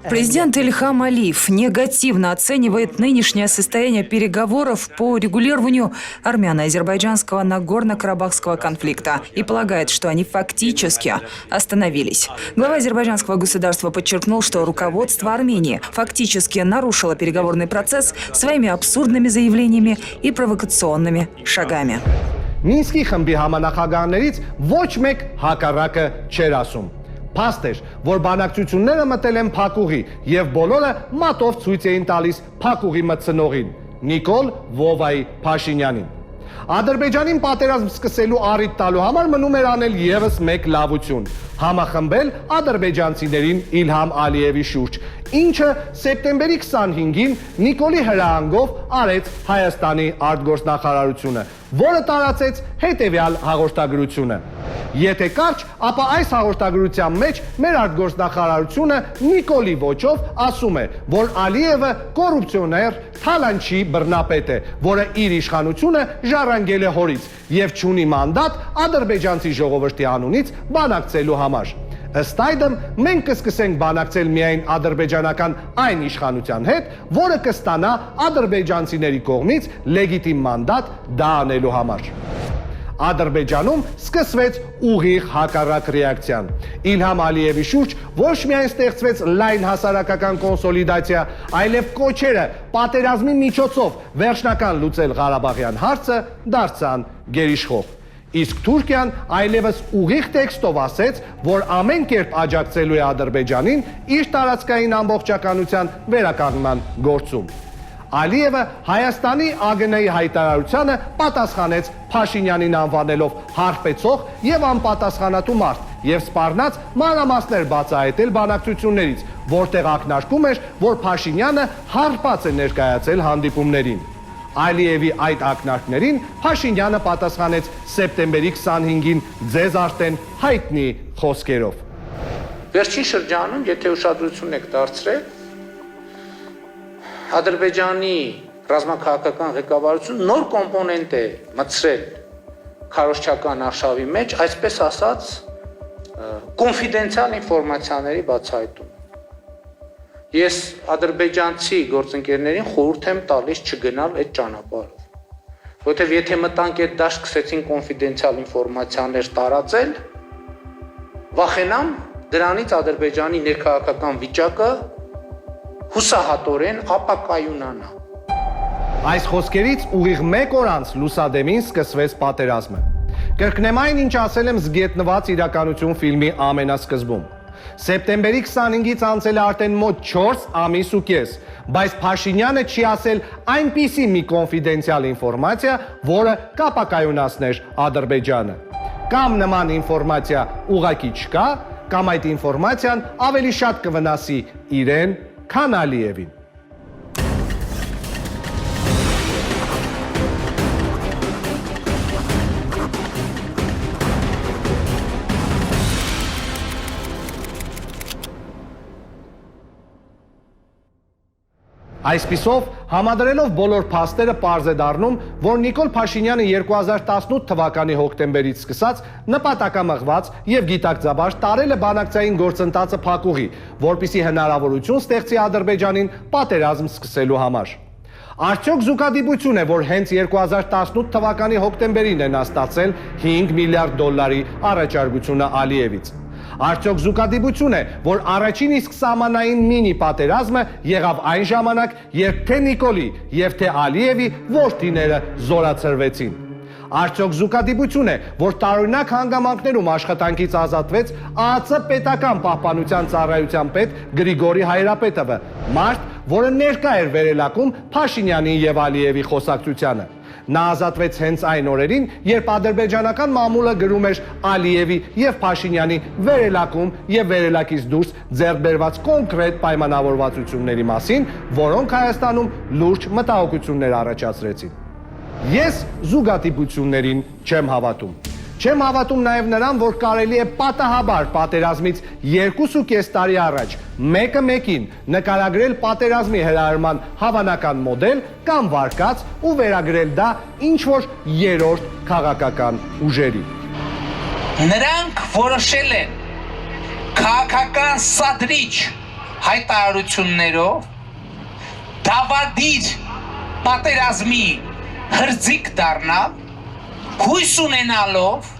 Президент Ильхам Алиев негативно оценивает нынешнее состояние переговоров по регулированию армяно-азербайджанского Нагорно-Карабахского конфликта и полагает, что они фактически остановились. Глава азербайджанского государства подчеркнул, что руководство Армении фактически нарушило переговорный процесс своими абсурдными заявлениями и провокационными шагами. Մինսկի խմբի համանախագահներից ոչ մեկ հակառակը չէր ասում։ Փաստ էր, որ բանակցությունները մտել են փակուղի եւ բոլորը մատով ցույց էին տալիս փակուղի մտցնողին՝ Նիկոլ Վովայի Փաշինյանին։ Ադրբեջանին պատերազմ սկսելու առիթ տալու համար մնում էր անել եւս մեկ լավություն՝ համախմբել ադրբեջանցիներին Իլհամ Ալիևի շուրջ, ինչը սեպտեմբերի 25-ին Նիկոլի հրահանգով արեց Հայաստանի արտգործնախարարությունը, որը տարածեց հետևյալ հաղորդագրությունը։ Եթե կարճ, ապա այս հաղորդագրության մեջ մեր արտգործնախարարությունը Նիկոլի ոճով ասում է, որ Ալիևը կոռուպցիոներ, թալանչի բռնապետ է, որը իր իշխանությունը ժառանգել է հորից եւ չունի մանդատ ադրբեջանցի ժողովրդի անունից բանակցելու համար։ Ըստ այդմ, մենք կսկսենք բանակցել միայն ադրբեջանական այն իշխանության հետ, որը կստանա ադրբեջանցիների կողմից լեգիտիմ մանդատ դա անելու համար։ Ադրբեջանում սկսվեց ուղիղ հակառակ ռեակցիան։ Իլհամ Ալիևի շուրջ ոչ միայն ստեղծվեց լայն հասարակական կոնսոլիդացիա, այլև կոչերը պատերազմի միջոցով վերջնական լուծել Ղարաբաղյան հարցը դարձան գերիշխող։ Իսկ Թուրքիան այլևս ուղիղ տեքստով ասեց, որ ամեն կերպ աջակցելու է Ադրբեջանին իր տարածքային ամբողջականության վերականգնման գործում։ Ալիևը Հայաստանի ԱԳՆ-ի հայտարարությանը պատասխանեց Փաշինյանին անվանելով հարբեցող եւ անպատասխանատու մարդ եւ սպառնաց մանրամասներ բացահայտել բանակցություններից, որտեղ ակնարկում էր, որ Փաշինյանը հարբած է ներկայացել հանդիպումներին։ Ալիևի այդ ակնարկներին Փաշինյանը պատասխանեց սեպտեմբերի 25-ին ձեզ արդեն հայտնի խոսքերով։ Վերջին շրջանում, եթե ուշադրություն եք դարձրել, Ադրբեջանի ռազմաքաղաքական ղեկավարությունը նոր կոմպոնենտ է մտցրել քարոզչական արշավի մեջ, այսպես ասած, կոնֆիդենցիալ ինֆորմացիաների բացահայտում։ Ես ադրբեջանցի գործընկերներին խորհուրդ եմ տալիս չգնալ այդ ճանապարհով, որովհետև եթե մտանք այդ դաշտ սկսեցին կոնֆիդենցիալ ինֆորմացիաներ տարածել, վախենամ դրանից Ադրբեջանի ներքաղաքական վիճակը հուսահատորեն ապակայունանա։ Այս խոսքերից ուղիղ 1 օր անց լուսադեմին սկսվեց պատերազմը։ Կրկնեմ այն, ինչ ասել եմ զգետնված իրականություն ֆիլմի ամենասկզբում։ Սեպտեմբերի 25-ից անցել է արդեն մոտ 4 ամիս ու կես, բայց Փաշինյանը չի ասել այնպիսի մի կոնֆիդենցիալ ինֆորմացիա, որը կապակայունացներ Ադրբեջանը։ Կամ նման ինֆորմացիա ուղղակի չկա, կամ այդ ինֆորմացիան ավելի շատ կվնասի իրեն, քան Ալիևին։ Այսպիսով, համադրելով բոլոր փաստերը պարզ է դառնում, որ Նիկոլ Փաշինյանը 2018 թվականի հոկտեմբերից սկսած նպատակամղված եւ գիտակցաբար տարել է բանակցային գործընթացը փակուղի, որպիսի հնարավորություն ստեղծի Ադրբեջանին պատերազմ սկսելու համար։ Արդյոք զուգադիպություն է, որ հենց 2018 թվականի հոկտեմբերին է նա ստացել $5 միլիարդ առաջարկությունը Ալիևից։ Արդյոք զուգադիպություն է, որ առաջին իսկ սահմանային մինի պատերազմը եղավ այն ժամանակ, երբ թե Նիկոլի եւ թե Ալիևի որդիները զորացրվեցին։ Արդյոք զուգադիպություն է, որ տարօրինակ հանգամանքներում աշխատանքից ազատվեց ԱԱՑ պետական պահպանության ծառայության պետ Գրիգորի Հայրապետովը, մարդ, որը ներկա էր վերելակում Փաշինյանի եւ Ալիևի խոսակցությանը։ Նա ազատվեց հենց այն օրերին, երբ ադրբեջանական մամուլը գրում էր Ալիևի եւ Փաշինյանի վերելակում եւ վերելակից դուրս ձեռք բերված կոնկրետ պայմանավորվածությունների մասին, որոնք Հայաստանում լուրջ մտահոգություններ առաջացրեցին։ Ես զուգադիպություններին չեմ հավատում։ Չեմ հավատում նաև նրան, որ կարելի է պատահաբար պատերազմից 2.5 տարի առաջ մեկը մեկին նկարագրել պատերազմի հրահրման հավանական մոդել կամ վարկած ու վերագրել դա ինչ-որ երրորդ քաղաքական ուժերի։ Նրանք որոշել են քաղաքական սադրիչ հայտարարություններով դավադիր պատերազմի հրձիկ դառնալ, հույս ունենալով,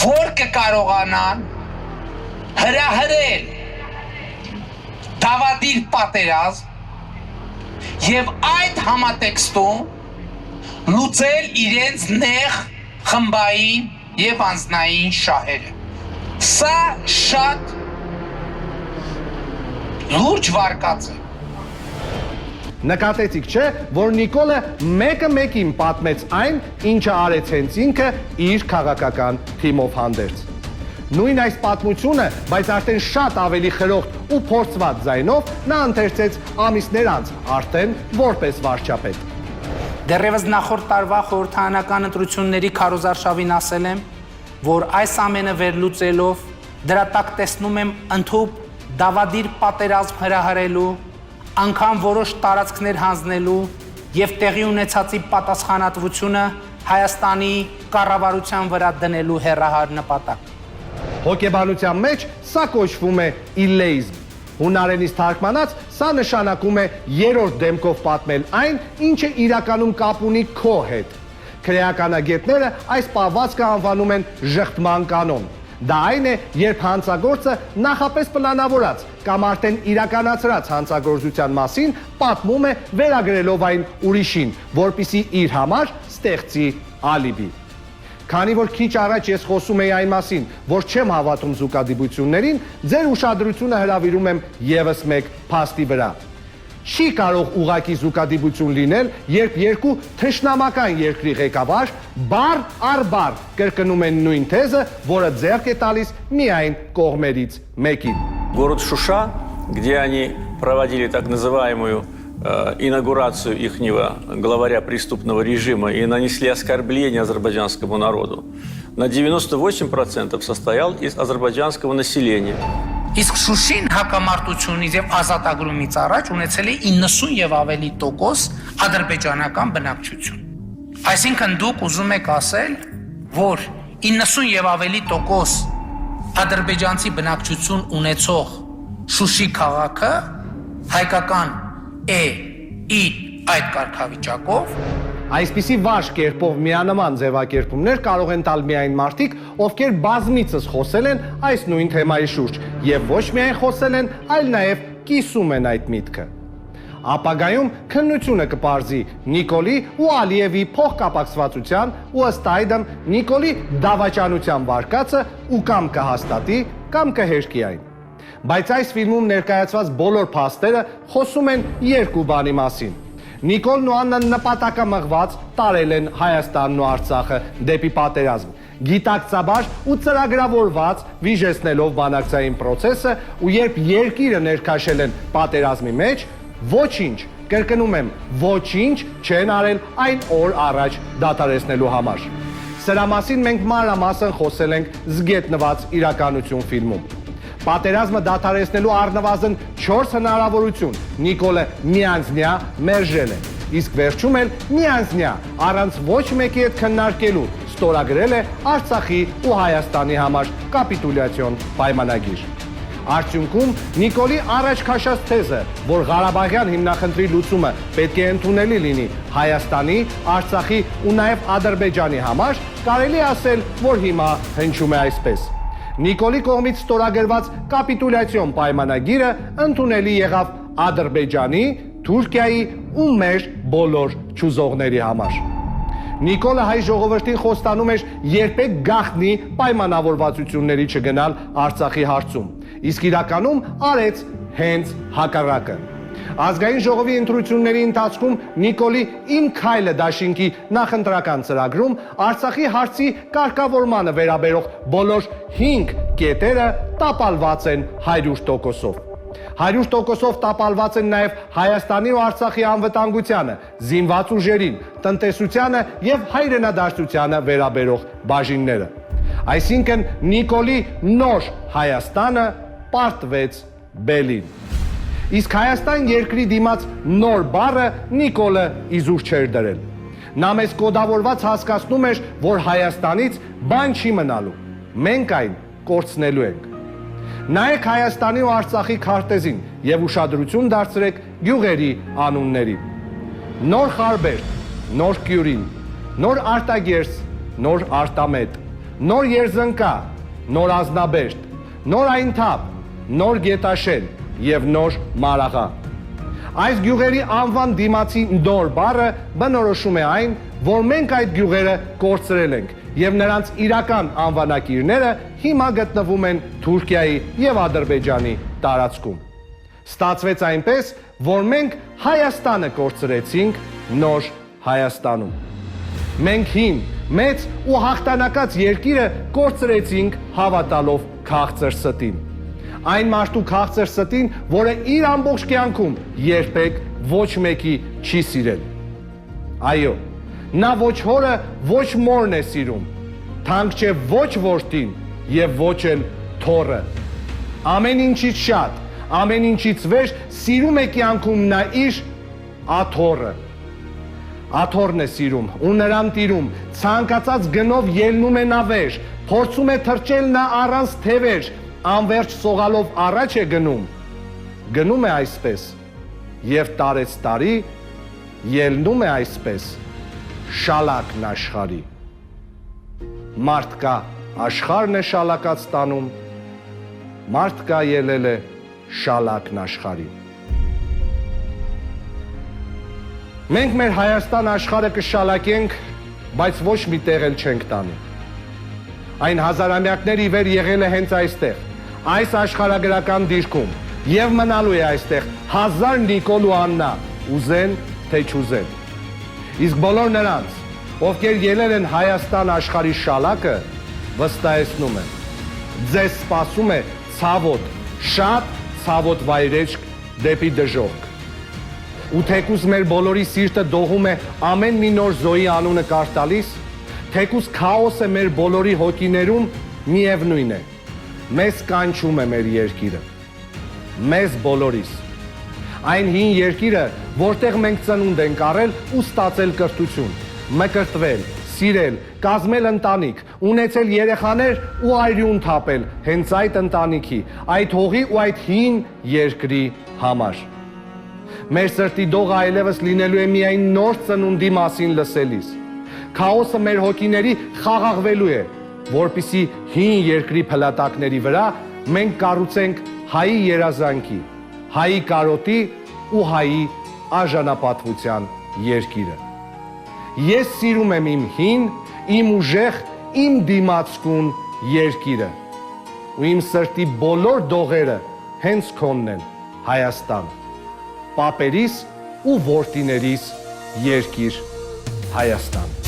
որ կկարողանան հրահրել դավադիր պատերազմ եւ այդ համատեքստում լուծել իրենց նեղ խմբային եւ անձնային շահերը։ Սա շատ լուրջ վարկած է։ Նկատեցիք չէ, որ Նիկոլը մեկը մեկին պատմեց այն, ինչը արեց հենց ինքը իր քաղաքական թիմով հանդերձ։ Նույն այս պատմությունը, բայց արդեն շատ ավելի խրոխտ ու փորձված ձայնով նա ընթերցեց ամիսներ անց, արդեն որպես վարչապետ։ Դեռևս նախորդ տարվա խորհրդարանական ընտրությունների քարոզարշավին ասել եմ, որ այս ամենը վերլուծելով դրա տակ տեսնում եմ ընդհուպ դավադիր պատերազմ հրահրելու, անգամ որոշ տարածքներ հանձնելու եւ տեղի ունեցածի պատասխանատվությունը Հայաստանի կառավարության վրա դնելու հեռահար նպատակ։ Հոգեբանության մեջ սա կոչվում է իլեիզմ։ Հունարենից թարգմանած սա նշանակում է երրորդ դեմքով պատմել այն, ինչը իրականում կապ ունի քո հետ։ Քրեականագետները այս պահվածքը անվանում են ժխտման կանոն։ Դա այն է, երբ հանցագործը նախապես պլանավորած կամ արդեն իրականացրած հանցագործության մասին պատմում է վերագրելով այն ուրիշին, որպիսի իր համար ստեղծի ալիբի։ Քանի որ քիչ առաջ ես խոսում էի այն մասին, որ չեմ հավատում զուգադիպություններին, ձեր ուշադրությունը հրավիրում եմ եւս մեկ փաստի վրա։ Չի կարող ուղղակի զուգադիպություն լինել, երբ երկու թշնամական երկրի ղեկավար բառ առ բառ կրկնում են նույն թեզը, որը ձեռք է տալիս միայն կողմերից մեկին։ Город Шуша, где они проводили так называемую инаугурацию ихнего главаря преступного режима и нанесли оскорбление азербайджанскому народу, на 98% состоял из азербайджанского населения. Իսկ Շուշին հակամարտությունից եւ ազատագրումից առաջ ունեցել է 90 եւ ավելի տոկոս ադրբեջանական բնակչություն։ Այսինքն դուք ուզում եք ասել, որ 90 եւ ավելի տոկոս ադրբեջանցի բնակչություն ունեցող Շուշի քաղաքը հայկական է այդ կարգավիճակով։ Այսպիսի վարժ կերպով միանման ձևակերպումներ կարող են տալ միայն մարդիկ, ովքեր բազմիցս խոսել են այս նույն թեմայի շուրջ եւ ոչ միայն խոսել են, այլ նաեւ կիսում են այդ միտքը։ Ապագայում քննությունը կպարզի Նիկոլի ու Ալիևի փոխկապակցվածության ու ըստ այդմ Նիկոլի դավաճանության վարկածը ու կամ կհաստատի, կամ կհերկի այն։ Բայց այս ֆիլմում ներկայացված բոլոր փաստերը խոսում են երկու բանի մասին։ Նիկոլն ու Աննան նպատակամղված տարել են Հայաստանն ու Արցախը դեպի պատերազմ, գիտակցաբար ու ծրագրավորված վիժեցնելով բանակցային process-ը, ու երբ երկիրը ներքաշել են պատերազմի մեջ, ոչինչ, կրկնում եմ, ոչինչ չեն արել այն օր առաջ դադարեցնելու համար։ Սրա մասին մենք մանրամասն խոսել ենք զգետնված իրականություն ֆիլմում։ Պատերազմը դադարեցնելու առնվազն 4 հնարավորություն Նիկոլը միանձնյա մերժել է, իսկ վերջում էլ միանձնյա առանց ոչ մեկի հետ քննարկելու ստորագրել է Արցախի ու Հայաստանի համար կապիտուլյացիոն պայմանագիր։ Արդյունքում Նիկոլի առաջ քաշած թեզը, որ Ղարաբաղյան հիմնախնդրի լուծումը պետք է ընդունելի լինի Հայաստանի, Արցախի ու նաև Ադրբեջանի համար, կարելի ասել, որ հիմա հնչում է այսպես։ Նիկոլի կողմից ստորագրված կապիտուլյացիոն պայմանագիրը ընդունելի եղավ Ադրբեջանի, Թուրքիայի ու մեր բոլոր չուզողների համար։ Նիկոլը հայ ժողովրդին խոստանում էր երբեք գաղտնի պայմանավորվածությունների չգնալ Արցախի հարցում, իսկ իրականում արեց հենց հակառակը։ Ազգային ժողովի ընտրությունների ընթացքում Նիկոլի «Իմ քայլը» դաշինքի նախընտրական ծրագրում Արցախի հարցի կարգավորմանը վերաբերող բոլոր 5 կետերը տապալված են 100%-ով։ 100%-ով տապալված են նաև Հայաստանի ու Արցախի անվտանգությանը, զինված ուժերին, տնտեսությանը եւ հայրենադարձությանը վերաբերող բաժինները։ Այսինքն Նիկոլի նոր Հայաստանը պարտվեց բելին։ Իսկ Հայաստան երկրի դիմաց նոր բառը Նիկոլը իզուր չէր դրել։ Նա մեզ կոդավորված հասկացնում էր, որ Հայաստանից բան չի մնալու, մենք այն կորցնելու ենք։ Նայեք Հայաստանի ու Արցախի քարտեզին եւ ուշադրություն դարձրեք գյուղերի անուններին։ Նոր Խարբերդ, Նոր Կյուրին, Նոր Արտագերս, Նոր Արտամետ, Նոր Երզնկա, Նոր Ազնաբերդ, Նոր Այնթափ, Նոր Գետաշեն եւ Նոր Մարաղա։ Այս գյուղերի անվան դիմացի նոր բառը բնորոշում է այն, որ մենք այդ գյուղերը կորցրել ենք եւ նրանց իրական անվանակիրները հիմա գտնվում են Թուրքիայի եւ Ադրբեջանի տարածքում։ Ստացվեց այնպես, որ մենք Հայաստանը կորցրեցինք նոր Հայաստանում։ Մենք հին, մեծ ու հաղթանակած երկիրը կորցրեցինք հավատալով քաղցր ստին։ Այն մարդու քաղցր ստին, որը իր ամբողջ կյանքում երբեք ոչ մեկի չի սիրել։ Այո, նա ոչ հորը, ոչ մորն է սիրում, թանկ չէ ոչ որդին եւ ոչ էլ թոռը։ Ամեն ինչից շատ, ամեն ինչից վեր սիրում է կյանքում նա իր աթոռը։ Աթոռն է սիրում ու նրան տիրում, ցանկացած գնով ելնում է նա վեր, փորձում է թրջել նա առանց թևեր, անverջ սողալով առաջ է գնում է այսպես եւ տարեց տարի ելնում է այսպես շալակն աշխարի։ Մարդ կա աշխարհն է շալակած տանում, մարդ կա ելել է շալակն աշխարի։ Մենք մեր Հայաստան աշխարհը կշալակենք, բայց ոչ մի տեղ էլ չենք տանի։ Այն հազարամյակներ ի վեր եղել է հենց այստեղ, այս աշխարհագրական դիրքում, եւ մնալու է այստեղ 1000 Նիկոլ ու Աննա, ուզեն թե չուզեն։ Իսկ բոլոր նրանց, ովքեր ելել են Հայաստան աշխարհի շալակը, վստահեցնում եմ, ձեզ սպասում է ցավոտ, շատ ցավոտ վայրեջք դեպի դժոխք։ Ու թեկուզ մեր բոլորի սիրտը դողում է ամեն մի նոր զոհի անունը կարտալիս, թեկուզ քաոս է մեր բոլորի հոգիներում, միևնույն է, մեզ կանչում է մեր երկիրը, մեզ բոլորիս։ Այն հին երկիրը, որտեղ մենք ծնունդ ենք առել ու ստացել կրթություն, մկրտվել, սիրել, կազմել ընտանիք, ունեցել երեխաներ ու այրուն թափել հենց այդ ընտանիքի, այդ հողի ու այդ հին երկրի համար։ Մեր սրտի դողը այլևս լինելու է միայն նոր ծնունդի մասին լսելիս։ Քաոսը մեր հոգիների խաղաղվելու է, որպիսի հին երկրի փլատակների վրա մենք կառուցենք հայի երազանքի, հայի կարոտի ու հայի արժանապատվության երկիրը։ Ես սիրում եմ իմ հին, իմ ուժեղ, իմ դիմացկուն երկիրը։ Ու իմ սրտի բոլոր դողերը հենց քոնն են, Հայաստան։ Պապերիս ու որդիներիս երկիր Հայաստան։